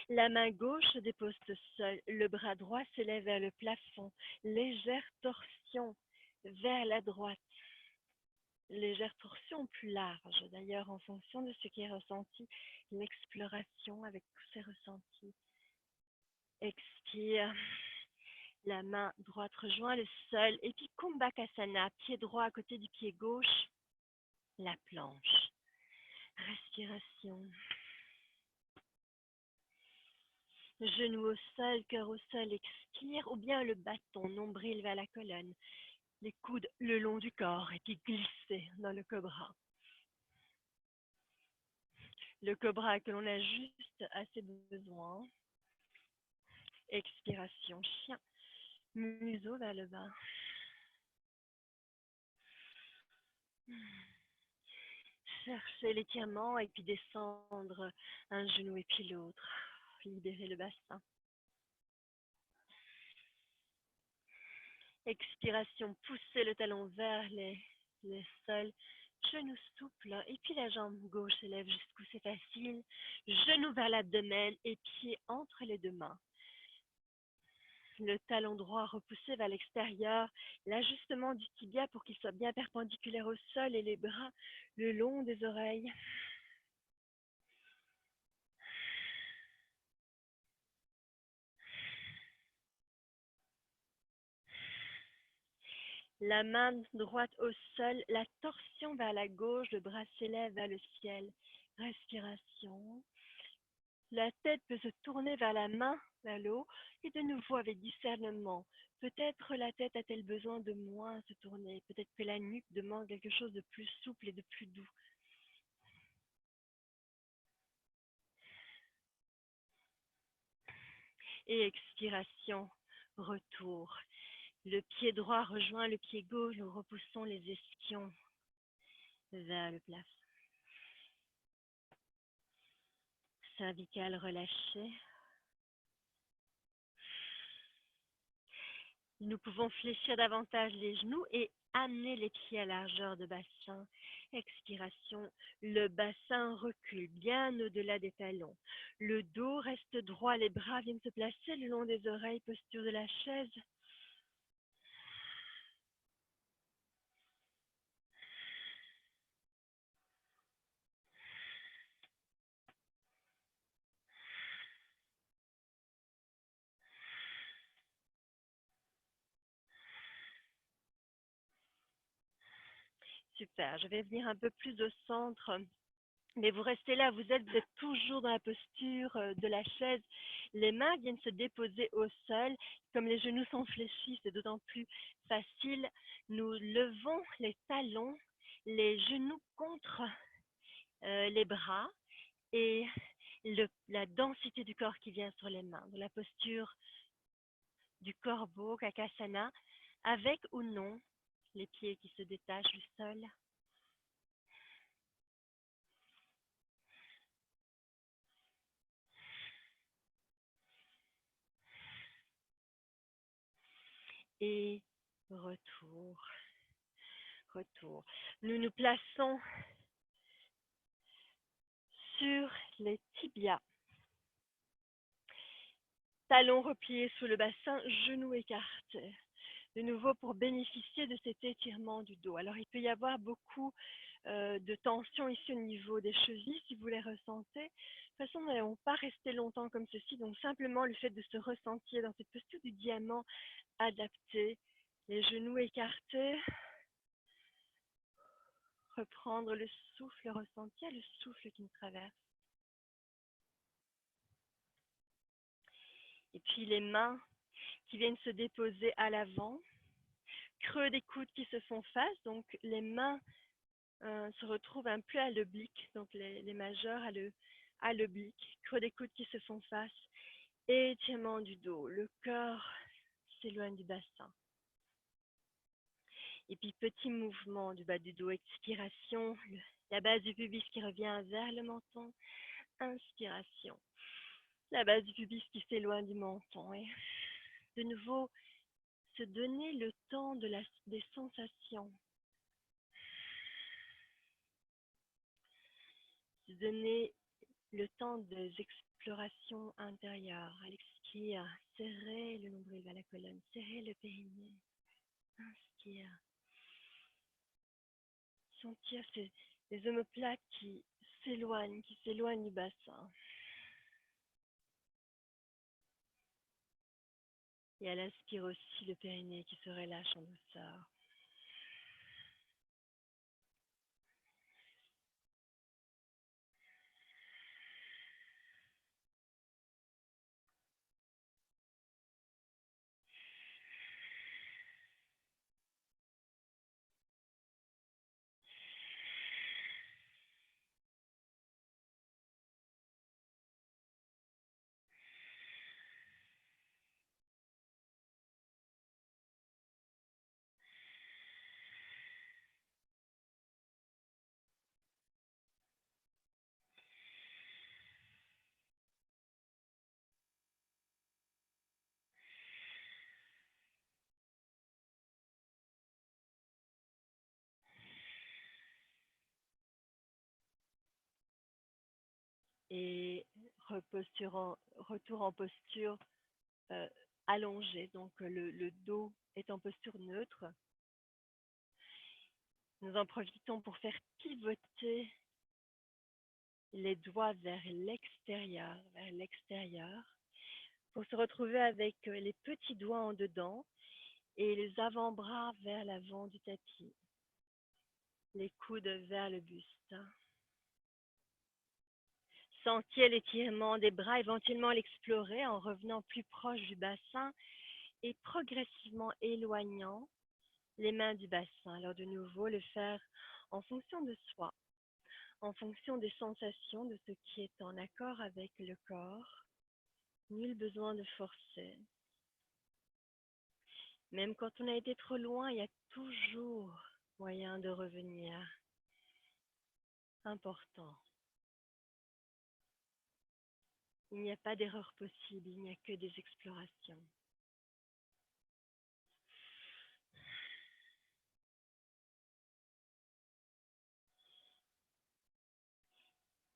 La main gauche se dépose au sol, le bras droit s'élève vers le plafond, légère torsion vers la droite, légère torsion plus large, d'ailleurs en fonction de ce qui est ressenti, l'exploration avec tous ces ressentis. Expire, la main droite rejoint le sol et puis Kumbhakasana, pied droit à côté du pied gauche, la planche. Respiration. Genou au sol, cœur au sol, expire, ou bien le bâton, nombril vers la colonne, les coudes le long du corps et puis glisser dans le cobra. le cobra que l'on a juste assez besoin. Expiration, chien, museau vers le bas. Cherchez l'étirement et puis descendre un genou et puis l'autre. Libérez le bassin. Expiration, poussez le talon vers les sols. Genou souple et puis la jambe gauche s'élève jusqu'où c'est facile. Genou vers l'abdomen et pied entre les deux mains. Le talon droit repoussé vers l'extérieur, l'ajustement du tibia pour qu'il soit bien perpendiculaire au sol et les bras le long des oreilles. La main droite au sol, la torsion vers la gauche, le bras s'élève vers le ciel. Respiration. La tête peut se tourner vers la main, vers le haut, et de nouveau avec discernement. Peut-être la tête a-t-elle besoin de moins se tourner. Peut-être que la nuque demande quelque chose de plus souple et de plus doux. Et expiration, retour. Le pied droit rejoint le pied gauche, nous repoussons les ischions vers le plafond. Cervicale relâchée. Nous pouvons fléchir davantage les genoux et amener les pieds à largeur de bassin. Expiration, le bassin recule bien au-delà des talons. Le dos reste droit, les bras viennent se placer le long des oreilles, posture de la chaise. Super, je vais venir un peu plus au centre. Mais vous restez là, vous êtes toujours dans la posture de la chaise. Les mains viennent se déposer au sol. Comme les genoux sont fléchis, c'est d'autant plus facile. Nous levons les talons, les genoux contre les bras et la densité du corps qui vient sur les mains. Dans la posture du corbeau, Kakasana, avec ou non les pieds qui se détachent du sol. Et retour. Retour. Nous nous plaçons sur les tibias. Talons repliés sous le bassin, genoux écartés. De nouveau pour bénéficier de cet étirement du dos. Alors il peut y avoir beaucoup de tension ici au niveau des chevilles si vous les ressentez. De toute façon, nous n'allons pas rester longtemps comme ceci. Donc simplement le fait de se ressentir dans cette posture du diamant adapté, les genoux écartés, reprendre le souffle, ressentir le souffle qui nous traverse. Et puis les mains qui viennent se déposer à l'avant, creux des coudes qui se font face, donc les mains se retrouvent un peu à l'oblique, donc les majeurs à l'oblique, creux des coudes qui se font face, étirement du dos, le corps s'éloigne du bassin. Et puis petit mouvement du bas du dos, expiration, la base du pubis qui revient vers le menton, inspiration, la base du pubis qui s'éloigne du menton. Et de nouveau, se donner le temps des sensations. Se donner le temps des explorations intérieures. À l'expire, serrez le nombril vers la colonne, serrez le périnée. Inspire. Sentir les omoplates qui s'éloignent du bassin. Et à l'inspire aussi le périnée qui se relâche en douceur. et retour en posture euh, allongée. Donc le dos est en posture neutre. Nous en profitons pour faire pivoter les doigts vers l'extérieur, pour se retrouver avec les petits doigts en dedans et les avant-bras vers l'avant du tapis, les coudes vers le buste. Sentir l'étirement des bras, éventuellement l'explorer en revenant plus proche du bassin et progressivement éloignant les mains du bassin. Alors de nouveau, le faire en fonction de soi, en fonction des sensations, de ce qui est en accord avec le corps. Nul besoin de forcer. Même quand on a été trop loin, il y a toujours moyen de revenir. Important. Il n'y a pas d'erreur possible, il n'y a que des explorations.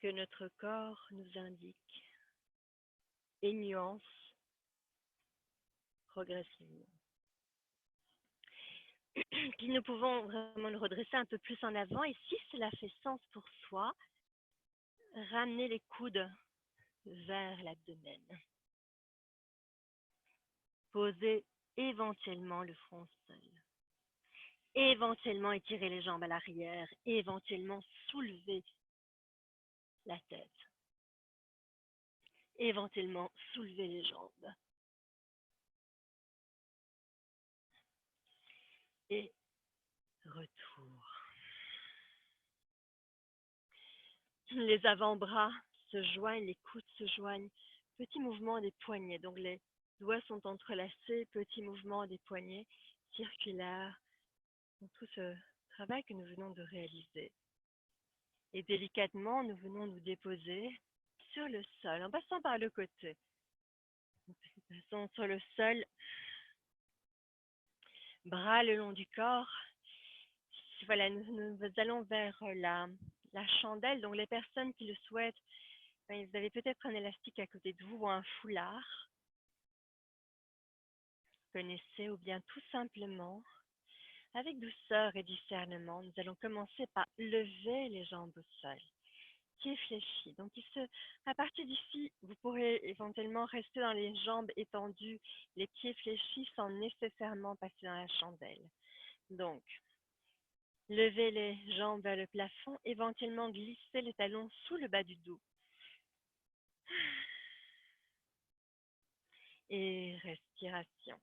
Que notre corps nous indique et nuance progressivement. Puis nous pouvons vraiment le redresser un peu plus en avant et si cela fait sens pour soi, ramener les coudes vers l'abdomen. Poser éventuellement le front au sol. Éventuellement étirer les jambes à l'arrière. Éventuellement soulever la tête. Éventuellement soulever les jambes. Et retour. Les avant-bras se joignent, les coudes se joignent. Petit mouvement des poignets. Donc les doigts sont entrelacés. Petit mouvement des poignets circulaires. Donc, tout ce travail que nous venons de réaliser. Et délicatement, nous venons nous déposer sur le sol en passant par le côté. Nous passons sur le sol, bras le long du corps. Voilà, nous allons vers la chandelle. Donc, les personnes qui le souhaitent, vous avez peut-être un élastique à côté de vous ou un foulard. Vous connaissez, ou bien tout simplement, avec douceur et discernement, nous allons commencer par lever les jambes au sol. Pieds fléchis. Donc, à partir d'ici, vous pourrez éventuellement rester dans les jambes étendues, les pieds fléchis sans nécessairement passer dans la chandelle. Donc, levez les jambes vers le plafond, éventuellement glisser les talons sous le bas du dos. Et respiration.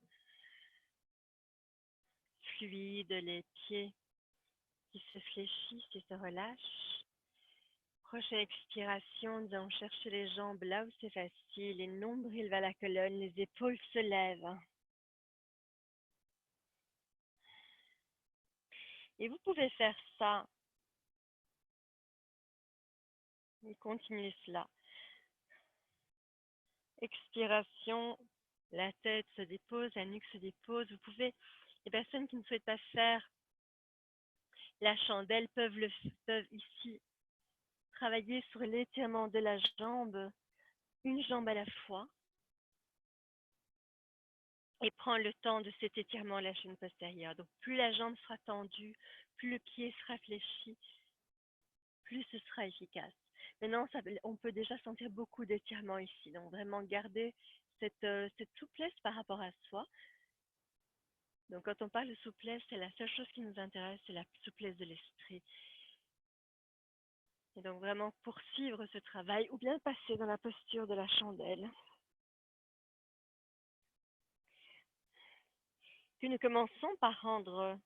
Fluide, les pieds qui se fléchissent et se relâchent. Prochaine expiration, nous allons chercher les jambes là où c'est facile, les nombrils vers la colonne, les épaules se lèvent. Et vous pouvez faire ça et continuez cela. Expiration, la tête se dépose, la nuque se dépose. Vous pouvez, les personnes qui ne souhaitent pas faire la chandelle peuvent ici travailler sur l'étirement de la jambe, une jambe à la fois, et prendre le temps de cet étirement la chaîne postérieure. Donc plus la jambe sera tendue, plus le pied sera fléchi, plus ce sera efficace. Maintenant, on peut déjà sentir beaucoup d'étirement ici. Donc vraiment garder cette souplesse par rapport à soi. Donc quand on parle de souplesse, c'est la seule chose qui nous intéresse, c'est la souplesse de l'esprit. Et donc vraiment poursuivre ce travail ou bien passer dans la posture de la chandelle. Puis nous commençons par rendre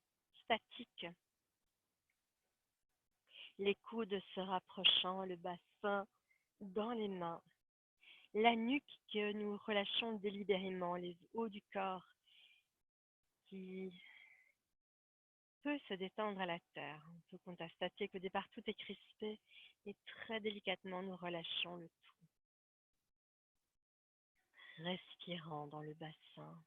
statique les coudes se rapprochant, le bassin dans les mains, la nuque que nous relâchons délibérément, les hauts du corps qui peut se détendre à la terre. On peut constater qu'au départ tout est crispé et très délicatement nous relâchons le tout. Respirant dans le bassin.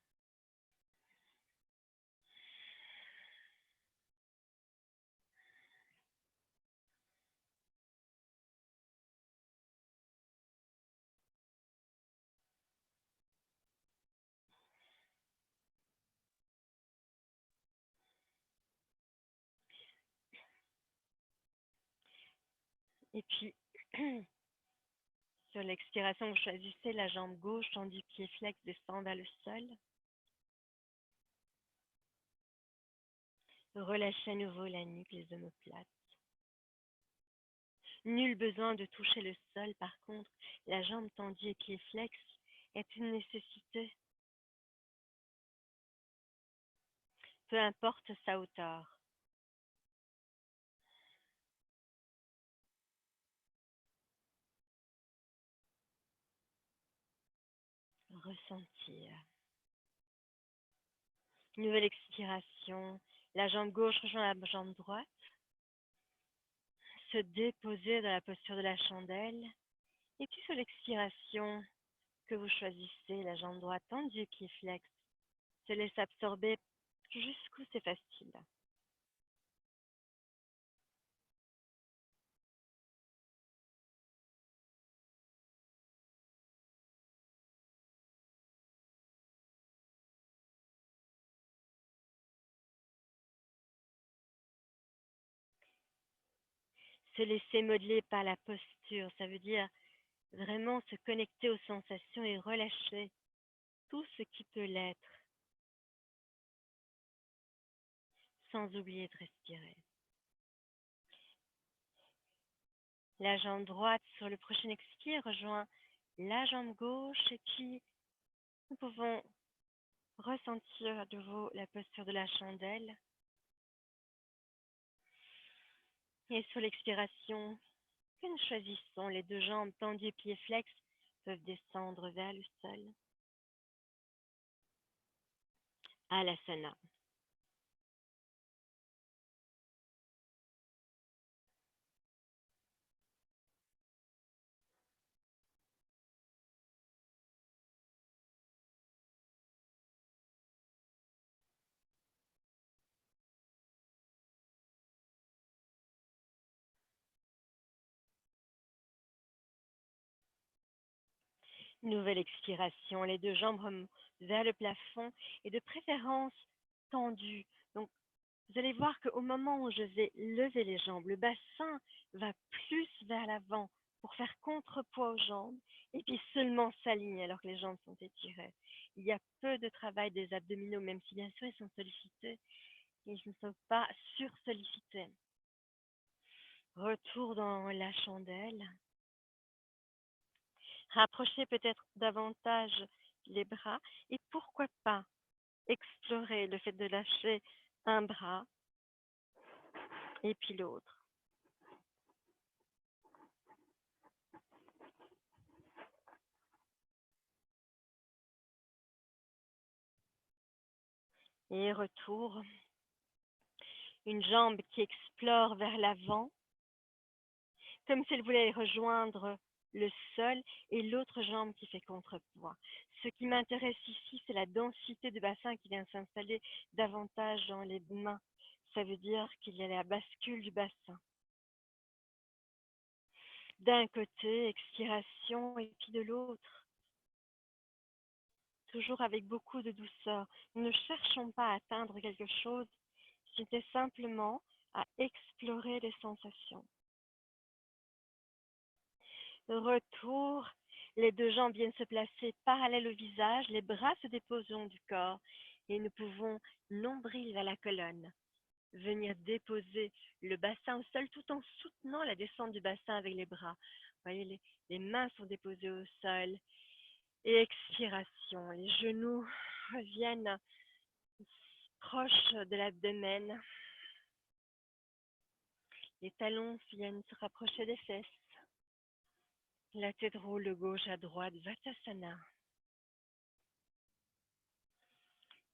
Et puis, sur l'expiration, vous choisissez la jambe gauche, tandis pied flex descend vers le sol. Relâchez à nouveau la nuque, les omoplates. Nul besoin de toucher le sol, par contre, la jambe tendue et pied flex est une nécessité. Peu importe sa hauteur. Ressentir. Nouvelle expiration. La jambe gauche rejoint la jambe droite. Se déposer dans la posture de la chandelle. Et puis sur l'expiration que vous choisissez, la jambe droite tendue, pied flex, se laisse absorber jusqu'où c'est facile. Se laisser modeler par la posture, ça veut dire vraiment se connecter aux sensations et relâcher tout ce qui peut l'être, sans oublier de respirer. La jambe droite sur le prochain expire rejoint la jambe gauche et puis nous pouvons ressentir à nouveau la posture de la chandelle. Et sur l'expiration que nous choisissons, les deux jambes tendues, pieds flex peuvent descendre vers le sol. Alasana. Nouvelle expiration, les deux jambes remontent vers le plafond et de préférence tendues. Donc, vous allez voir qu'au moment où je vais lever les jambes, le bassin va plus vers l'avant pour faire contrepoids aux jambes et puis seulement s'aligner alors que les jambes sont étirées. Il y a peu de travail des abdominaux, même si bien sûr ils sont sollicités, ils ne sont pas sursollicités. Retour dans la chandelle. Rapprochez peut-être davantage les bras et pourquoi pas explorer le fait de lâcher un bras et puis l'autre. Et retour. Une jambe qui explore vers l'avant, comme si elle voulait rejoindre le sol, et l'autre jambe qui fait contrepoids. Ce qui m'intéresse ici, c'est la densité du bassin qui vient s'installer davantage dans les mains. Ça veut dire qu'il y a la bascule du bassin. D'un côté, expiration, et puis de l'autre. Toujours avec beaucoup de douceur. Nous ne cherchons pas à atteindre quelque chose, c'était simplement à explorer les sensations. Retour, les deux jambes viennent se placer parallèles au visage, les bras se déposent le long du corps et nous pouvons, nombril vers la colonne, venir déposer le bassin au sol tout en soutenant la descente du bassin avec les bras. Vous voyez, les mains sont déposées au sol. Et expiration, les genoux reviennent proches de l'abdomen. Les talons viennent se rapprocher des fesses. La tête roule de gauche à droite, Vatasana.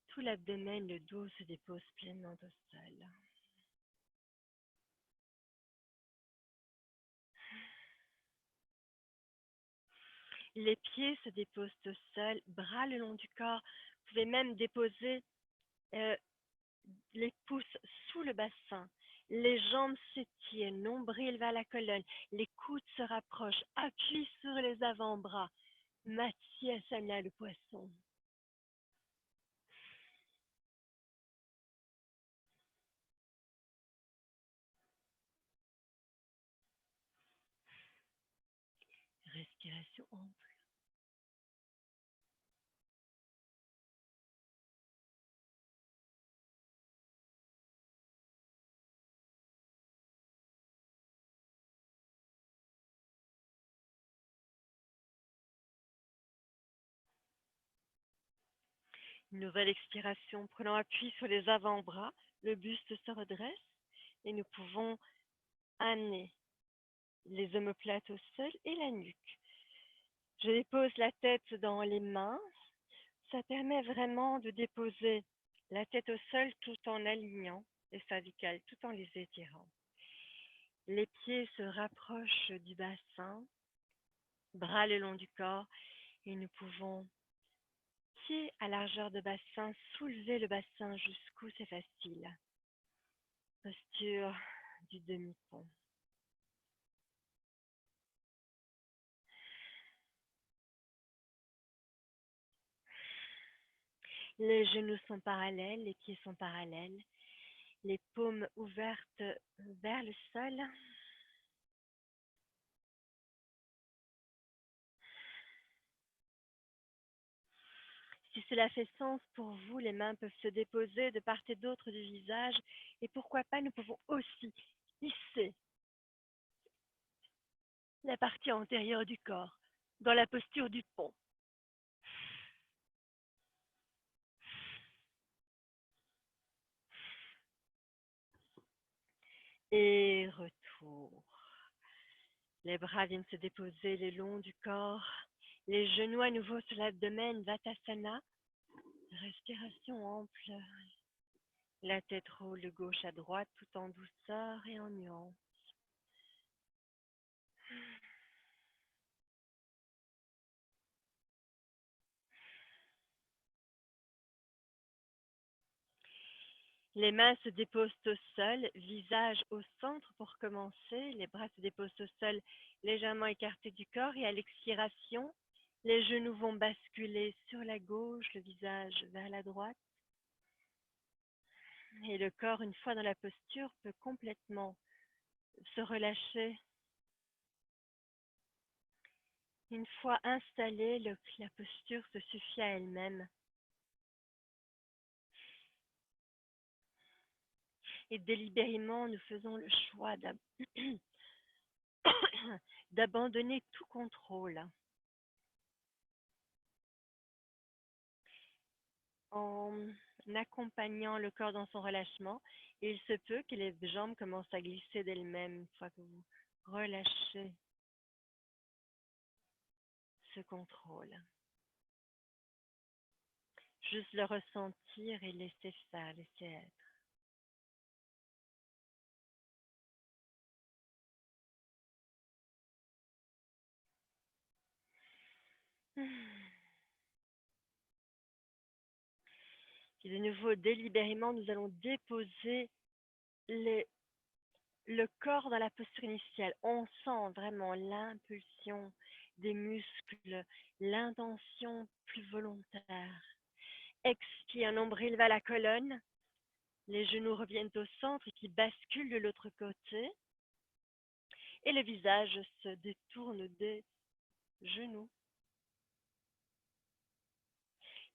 Tout l'abdomen, le dos se dépose pleinement au sol. Les pieds se déposent au sol, bras le long du corps. Vous pouvez même déposer les pouces sous le bassin. Les jambes s'étirent, nombril vers la colonne. Les coudes se rapprochent, appui sur les avant-bras. Matsyasana, le poisson. expiration ample. Une nouvelle expiration, prenant appui sur les avant-bras, le buste se redresse et nous pouvons amener les omoplates au sol et la nuque. Je dépose la tête dans les mains. Ça permet vraiment de déposer la tête au sol tout en alignant les cervicales, tout en les étirant. Les pieds se rapprochent du bassin, bras le long du corps, et nous pouvons, pieds à largeur de bassin, soulever le bassin jusqu'où c'est facile. Posture du demi-pont. Les genoux sont parallèles, les pieds sont parallèles, les paumes ouvertes vers le sol. Si cela fait sens pour vous, les mains peuvent se déposer de part et d'autre du visage et pourquoi pas, nous pouvons aussi hisser la partie antérieure du corps dans la posture du pont. Et retour. Les bras viennent se déposer le long du corps, les genoux à nouveau sur l'abdomen, Vatasana, respiration ample. La tête roule de gauche à droite tout en douceur et en nuance. Les mains se déposent au sol, visage au centre pour commencer. Les bras se déposent au sol légèrement écartés du corps et à l'expiration, les genoux vont basculer sur la gauche, le visage vers la droite. Et le corps, une fois dans la posture, peut complètement se relâcher. Une fois installée, la posture se suffit à elle-même. Et délibérément, nous faisons le choix d'abandonner tout contrôle. En accompagnant le corps dans son relâchement, il se peut que les jambes commencent à glisser d'elles-mêmes une fois que vous relâchez ce contrôle. Juste le ressentir et laisser faire, laisser être. Et de nouveau, délibérément, nous allons déposer le corps dans la posture initiale. On sent vraiment l'impulsion des muscles, l'intention plus volontaire. Expire, nombril vers la colonne. Les genoux reviennent au centre et qui basculent de l'autre côté. Et le visage se détourne des genoux.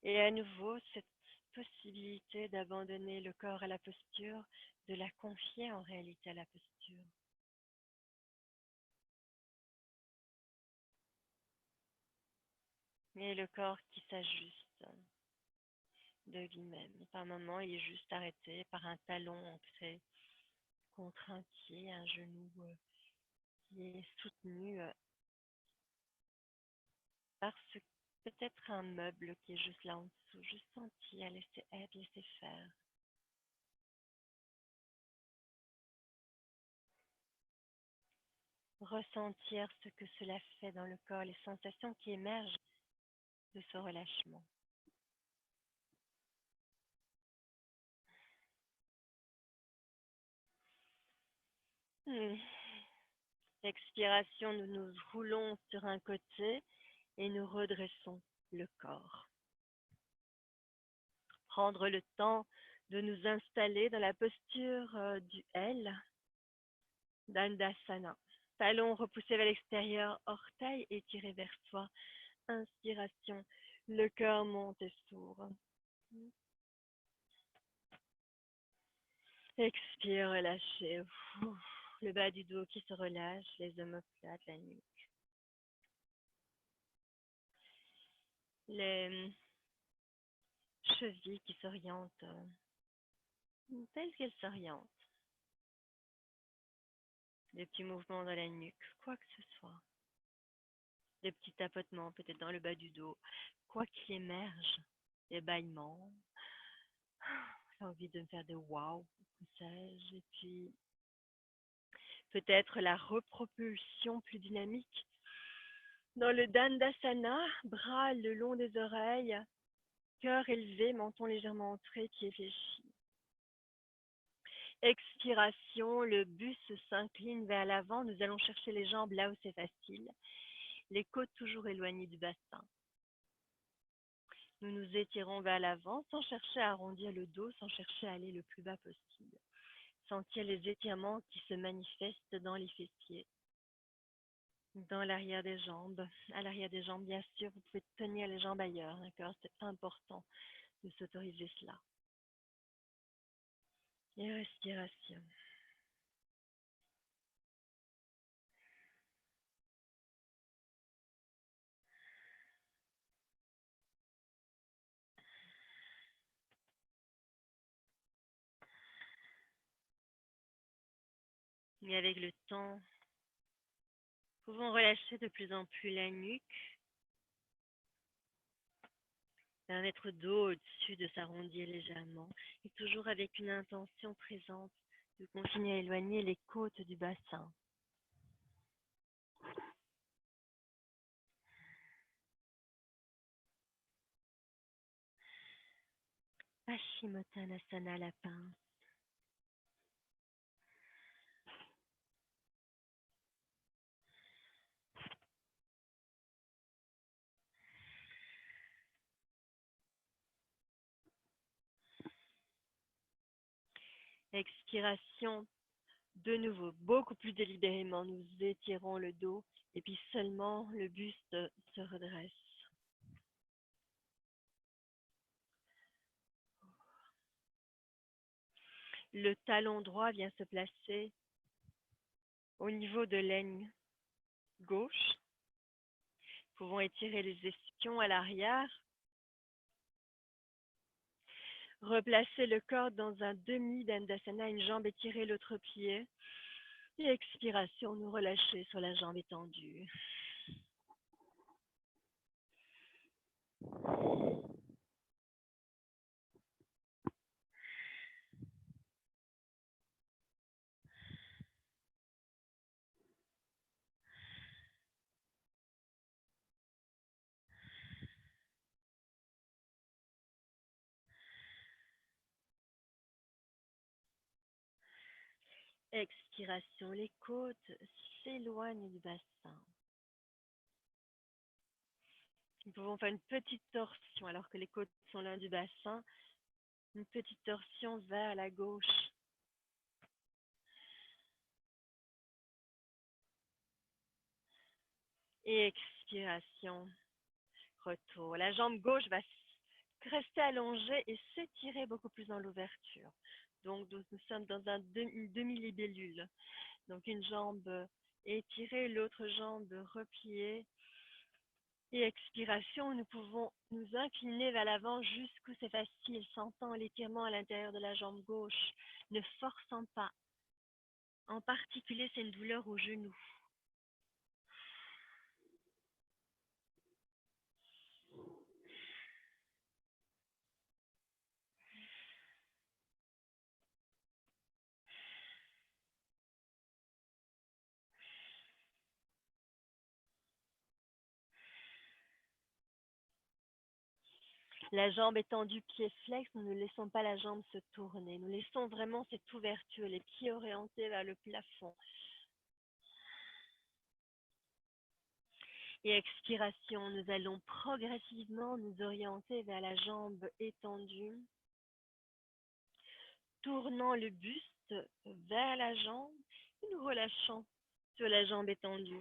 Et à nouveau, cette possibilité d'abandonner le corps à la posture, de la confier en réalité à la posture. Et le corps qui s'ajuste de lui-même. Par moment, il est juste arrêté par un talon ancré contre un pied, un genou qui est soutenu par peut-être un meuble qui est juste là en dessous, juste sentir, laisser être, laisser faire. Ressentir ce que cela fait dans le corps, les sensations qui émergent de ce relâchement. Expiration, nous nous roulons sur un côté et nous redressons le corps. Prendre le temps de nous installer dans la posture du L, d'Andasana. Talons repoussés vers l'extérieur, orteils étirés vers soi. Inspiration, le cœur monte et s'ouvre. Expire, relâchez. Ouf. Le bas du dos qui se relâche, les omoplates, la nuque. Les chevilles qui s'orientent telles qu'elles s'orientent. Des petits mouvements dans la nuque, quoi que ce soit. Des petits tapotements peut-être dans le bas du dos, quoi qu'il émerge. Des bâillements. J'ai envie de me faire des wow, sais-je. Et puis peut-être la repropulsion plus dynamique. Dans le Dandasana, bras le long des oreilles, cœur élevé, menton légèrement entré, pied fléchi. Expiration, le buste s'incline vers l'avant. Nous allons chercher les jambes là où c'est facile. Les côtes toujours éloignées du bassin. Nous nous étirons vers l'avant sans chercher à arrondir le dos, sans chercher à aller le plus bas possible. Sentir les étirements qui se manifestent dans les fessiers, dans l'arrière des jambes. À l'arrière des jambes, bien sûr, vous pouvez tenir les jambes ailleurs, d'accord? C'est important de s'autoriser cela. Et respiration. Et avec le temps, nous pouvons relâcher de plus en plus la nuque, permettre au dos au-dessus de s'arrondir légèrement, et toujours avec une intention présente de continuer à éloigner les côtes du bassin. Paschimottanasana, la pince. Expiration, de nouveau, beaucoup plus délibérément, nous étirons le dos et puis seulement le buste se redresse. Le talon droit vient se placer au niveau de l'aine gauche. Nous pouvons étirer les ischions à l'arrière. Replacer le corps dans un demi-dandasana, une jambe étirée, l'autre pied. Et expiration, nous relâcher sur la jambe étendue. Expiration, les côtes s'éloignent du bassin. Nous pouvons faire une petite torsion alors que les côtes sont loin du bassin. Une petite torsion vers la gauche. Et expiration, retour. La jambe gauche va rester allongée et s'étirer beaucoup plus dans l'ouverture. Donc, nous sommes dans une demi-libellule. Donc, une jambe étirée, l'autre jambe repliée. Et expiration, nous pouvons nous incliner vers l'avant jusqu'où c'est facile, sentant l'étirement à l'intérieur de la jambe gauche, ne forçant pas. En particulier, c'est une douleur au genou. La jambe étendue, pied flex, nous ne laissons pas la jambe se tourner. Nous laissons vraiment cette ouverture, les pieds orientés vers le plafond. Et expiration, nous allons progressivement nous orienter vers la jambe étendue, tournant le buste vers la jambe et nous relâchons sur la jambe étendue.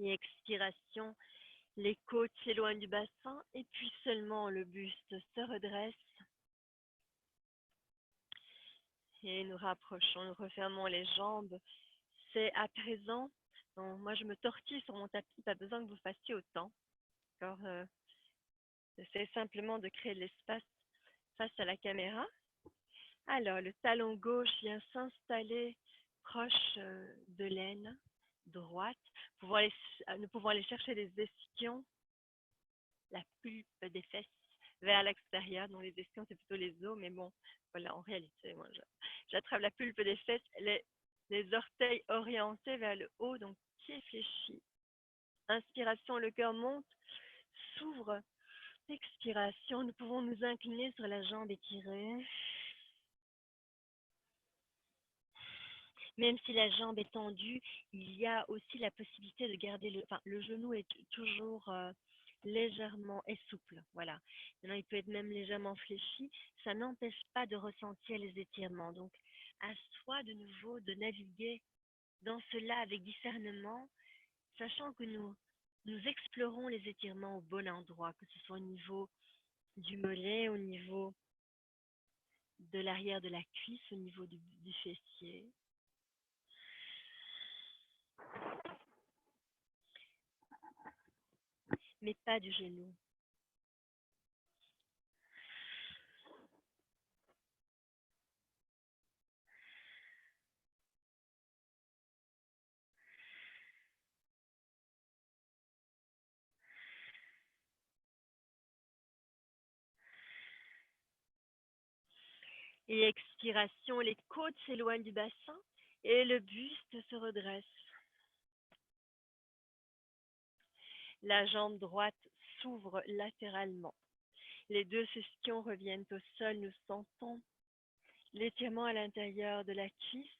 Et expiration, les côtes s'éloignent du bassin et puis seulement le buste se redresse. Et nous rapprochons, nous refermons les jambes. C'est à présent, bon, moi je me tortille sur mon tapis, pas besoin que vous fassiez autant. J'essaie simplement de créer de l'espace face à la caméra. Alors, le talon gauche vient s'installer proche de l'aine droite. Nous pouvons aller chercher les ischions, la pulpe des fesses vers l'extérieur. Donc, les ischions, c'est plutôt les os, mais bon, voilà, en réalité, moi, j'attrape la pulpe des fesses, les orteils orientés vers le haut, donc pieds fléchis. Inspiration, le cœur monte, s'ouvre. Expiration, nous pouvons nous incliner sur la jambe étirée. Même si la jambe est tendue, il y a aussi la possibilité de garder le genou est toujours légèrement est souple. Voilà. Maintenant, il peut être même légèrement fléchi. Ça n'empêche pas de ressentir les étirements. Donc, à soi de nouveau de naviguer dans cela avec discernement, sachant que nous explorons les étirements au bon endroit, que ce soit au niveau du mollet, au niveau de l'arrière de la cuisse, au niveau du fessier. Mais pas du genou. Et expiration, les côtes s'éloignent du bassin et le buste se redresse. La jambe droite s'ouvre latéralement. Les deux ischions reviennent au sol. Nous sentons l'étirement à l'intérieur de la cuisse.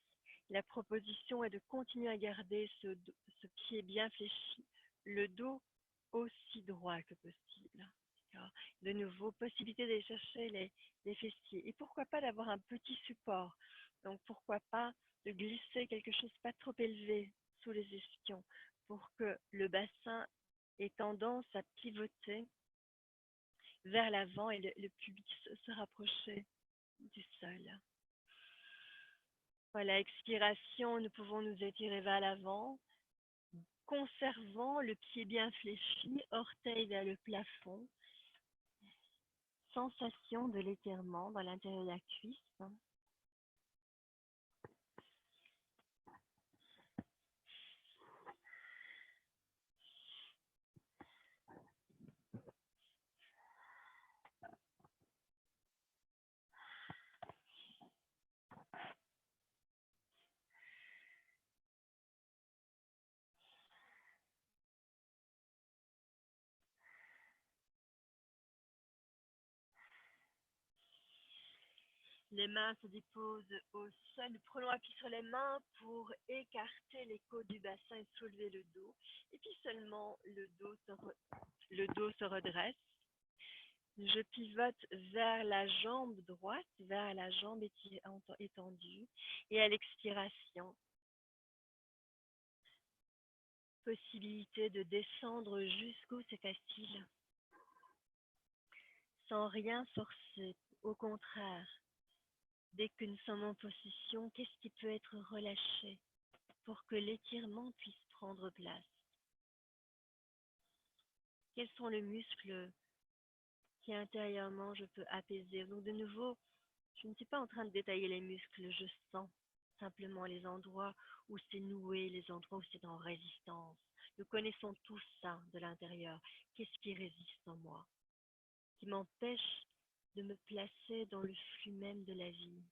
La proposition est de continuer à garder ce pied bien fléchi, le dos aussi droit que possible. De nouveau, possibilité d'aller chercher les fessiers. Et pourquoi pas d'avoir un petit support. Donc pourquoi pas de glisser quelque chose pas trop élevé sous les ischions pour que le bassin ait tendance à pivoter vers l'avant et le pubis se rapprocher du sol. Voilà, expiration, nous pouvons nous étirer vers l'avant, conservant le pied bien fléchi, orteil vers le plafond. Sensation de l'étirement dans l'intérieur de la cuisse. Les mains se déposent au sol. Nous prenons appui sur les mains pour écarter les côtes du bassin et soulever le dos. Et puis seulement le dos se redresse. Je pivote vers la jambe droite, vers la jambe étendue. Et à l'expiration, possibilité de descendre jusqu'où c'est facile, sans rien forcer. Au contraire, dès que nous sommes en position, qu'est-ce qui peut être relâché pour que l'étirement puisse prendre place? Quels sont les muscles qui intérieurement je peux apaiser? Donc de nouveau, je ne suis pas en train de détailler les muscles, je sens simplement les endroits où c'est noué, les endroits où c'est en résistance. Nous connaissons tous ça de l'intérieur. Qu'est-ce qui résiste en moi, qui m'empêche de me placer dans le flux même de la vie?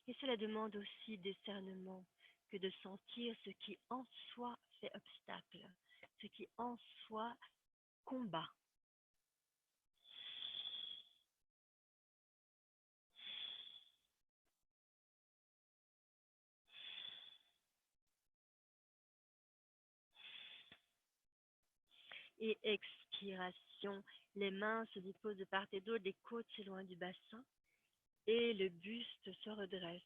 Et cela demande aussi discernement que de sentir ce qui en soi fait obstacle, ce qui en soi combat. Et expiration, les mains se déposent de part et d'autre, les côtes s'éloignent du bassin et le buste se redresse.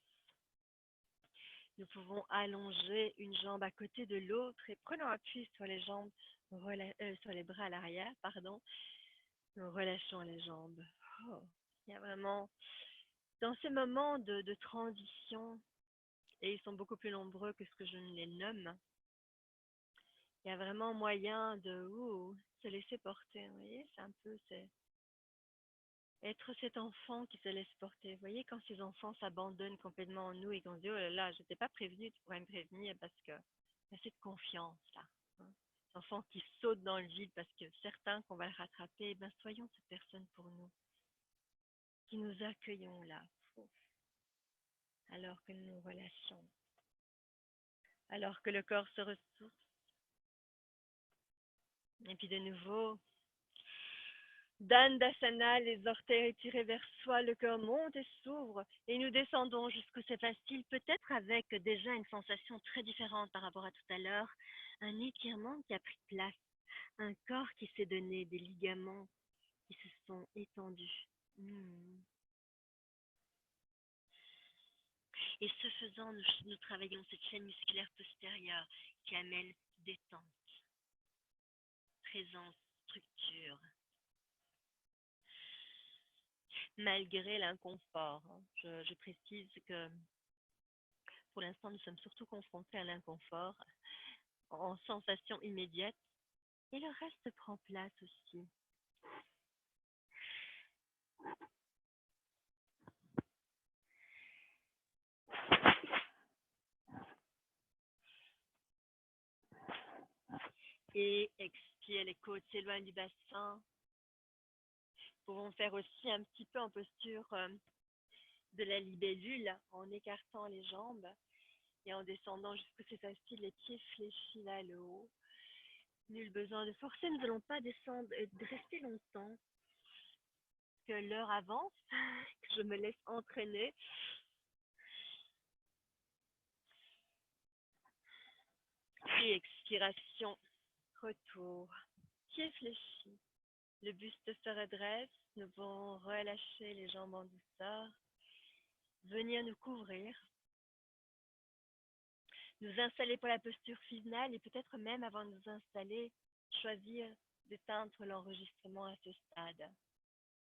Nous pouvons allonger une jambe à côté de l'autre et prenons appui sur les jambes, sur les bras à l'arrière, pardon. Nous relâchons les jambes. Oh. Il y a vraiment, dans ces moments de transition, et ils sont beaucoup plus nombreux que ce que je ne les nomme, il y a vraiment moyen de se laisser porter. Vous voyez, c'est un peu être cet enfant qui se laisse porter. Vous voyez, quand ces enfants s'abandonnent complètement en nous et qu'on se dit, oh là là, je t'ai pas prévenu, tu pourrais me prévenir parce que il y a cette confiance là. Hein. Ces enfants qui sautent dans le vide parce que certains qu'on va le rattraper, eh ben soyons cette personne pour nous, qui nous accueillons là, alors que nous nous relâchons, alors que le corps se ressource. Et puis de nouveau, Dandasana, les orteils tirés vers soi, le cœur monte et s'ouvre et nous descendons jusqu'où c'est facile, peut-être avec déjà une sensation très différente par rapport à tout à l'heure, un étirement qui a pris place, un corps qui s'est donné, des ligaments qui se sont étendus. Et ce faisant, nous travaillons cette chaîne musculaire postérieure qui amène détente, présence, structure, malgré l'inconfort. Je précise que pour l'instant, nous sommes surtout confrontés à l'inconfort en sensation immédiate et le reste prend place aussi. Et expire, les côtes s'éloignent du bassin. Nous pouvons faire aussi un petit peu en posture de la libellule en écartant les jambes et en descendant jusqu'où c'est facile, les pieds fléchis là le haut. Nul besoin de forcer, nous n'allons pas descendre et de rester longtemps. Que l'heure avance, que je me laisse entraîner. Et expiration, retour, pieds fléchis. Le buste se redresse, nous pouvons relâcher les jambes en douceur, venir nous couvrir, nous installer pour la posture finale et peut-être même avant de nous installer, choisir d'éteindre l'enregistrement à ce stade.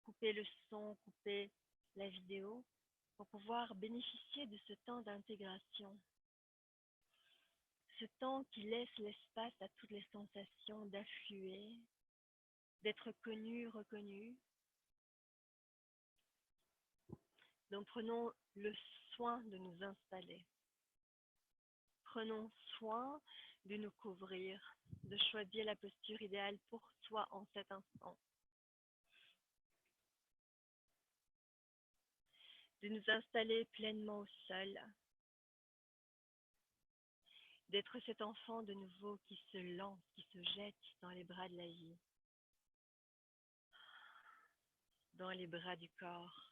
Couper le son, couper la vidéo pour pouvoir bénéficier de ce temps d'intégration. Ce temps qui laisse l'espace à toutes les sensations d'affluer, d'être connues, reconnues. Donc prenons le soin de nous installer. Prenons soin de nous couvrir, de choisir la posture idéale pour soi en cet instant. De nous installer pleinement au sol. D'être cet enfant de nouveau qui se lance, qui se jette dans les bras de la vie. Dans les bras du corps.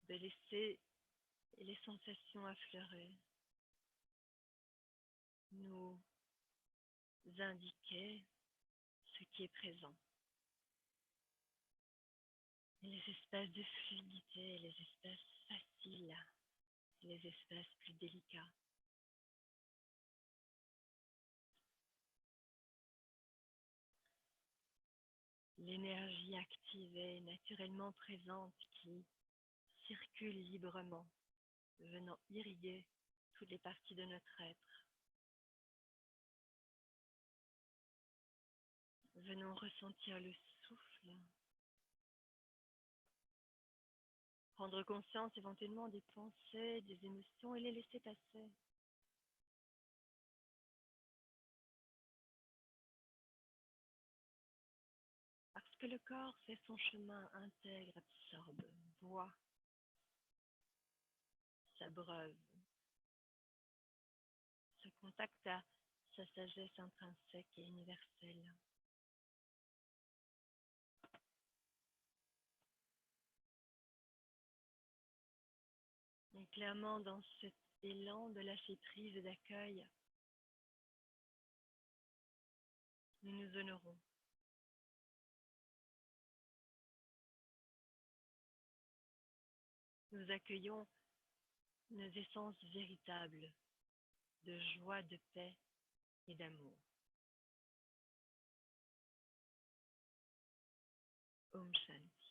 De laisser les sensations affleurer, nous indiquer ce qui est présent. Les espaces de fluidité, les espaces faciles, les espaces plus délicats. L'énergie activée, naturellement présente qui circule librement, venant irriguer toutes les parties de notre être. Venons ressentir le souffle, prendre conscience éventuellement des pensées, des émotions et les laisser passer. Parce que le corps fait son chemin, intègre, absorbe, boit, s'abreuve, se contacte à sa sagesse intrinsèque et universelle. Et clairement, dans cet élan de lâcher prise et d'accueil, nous nous honorons. Nous accueillons nos essences véritables de joie, de paix et d'amour. Om Shanti.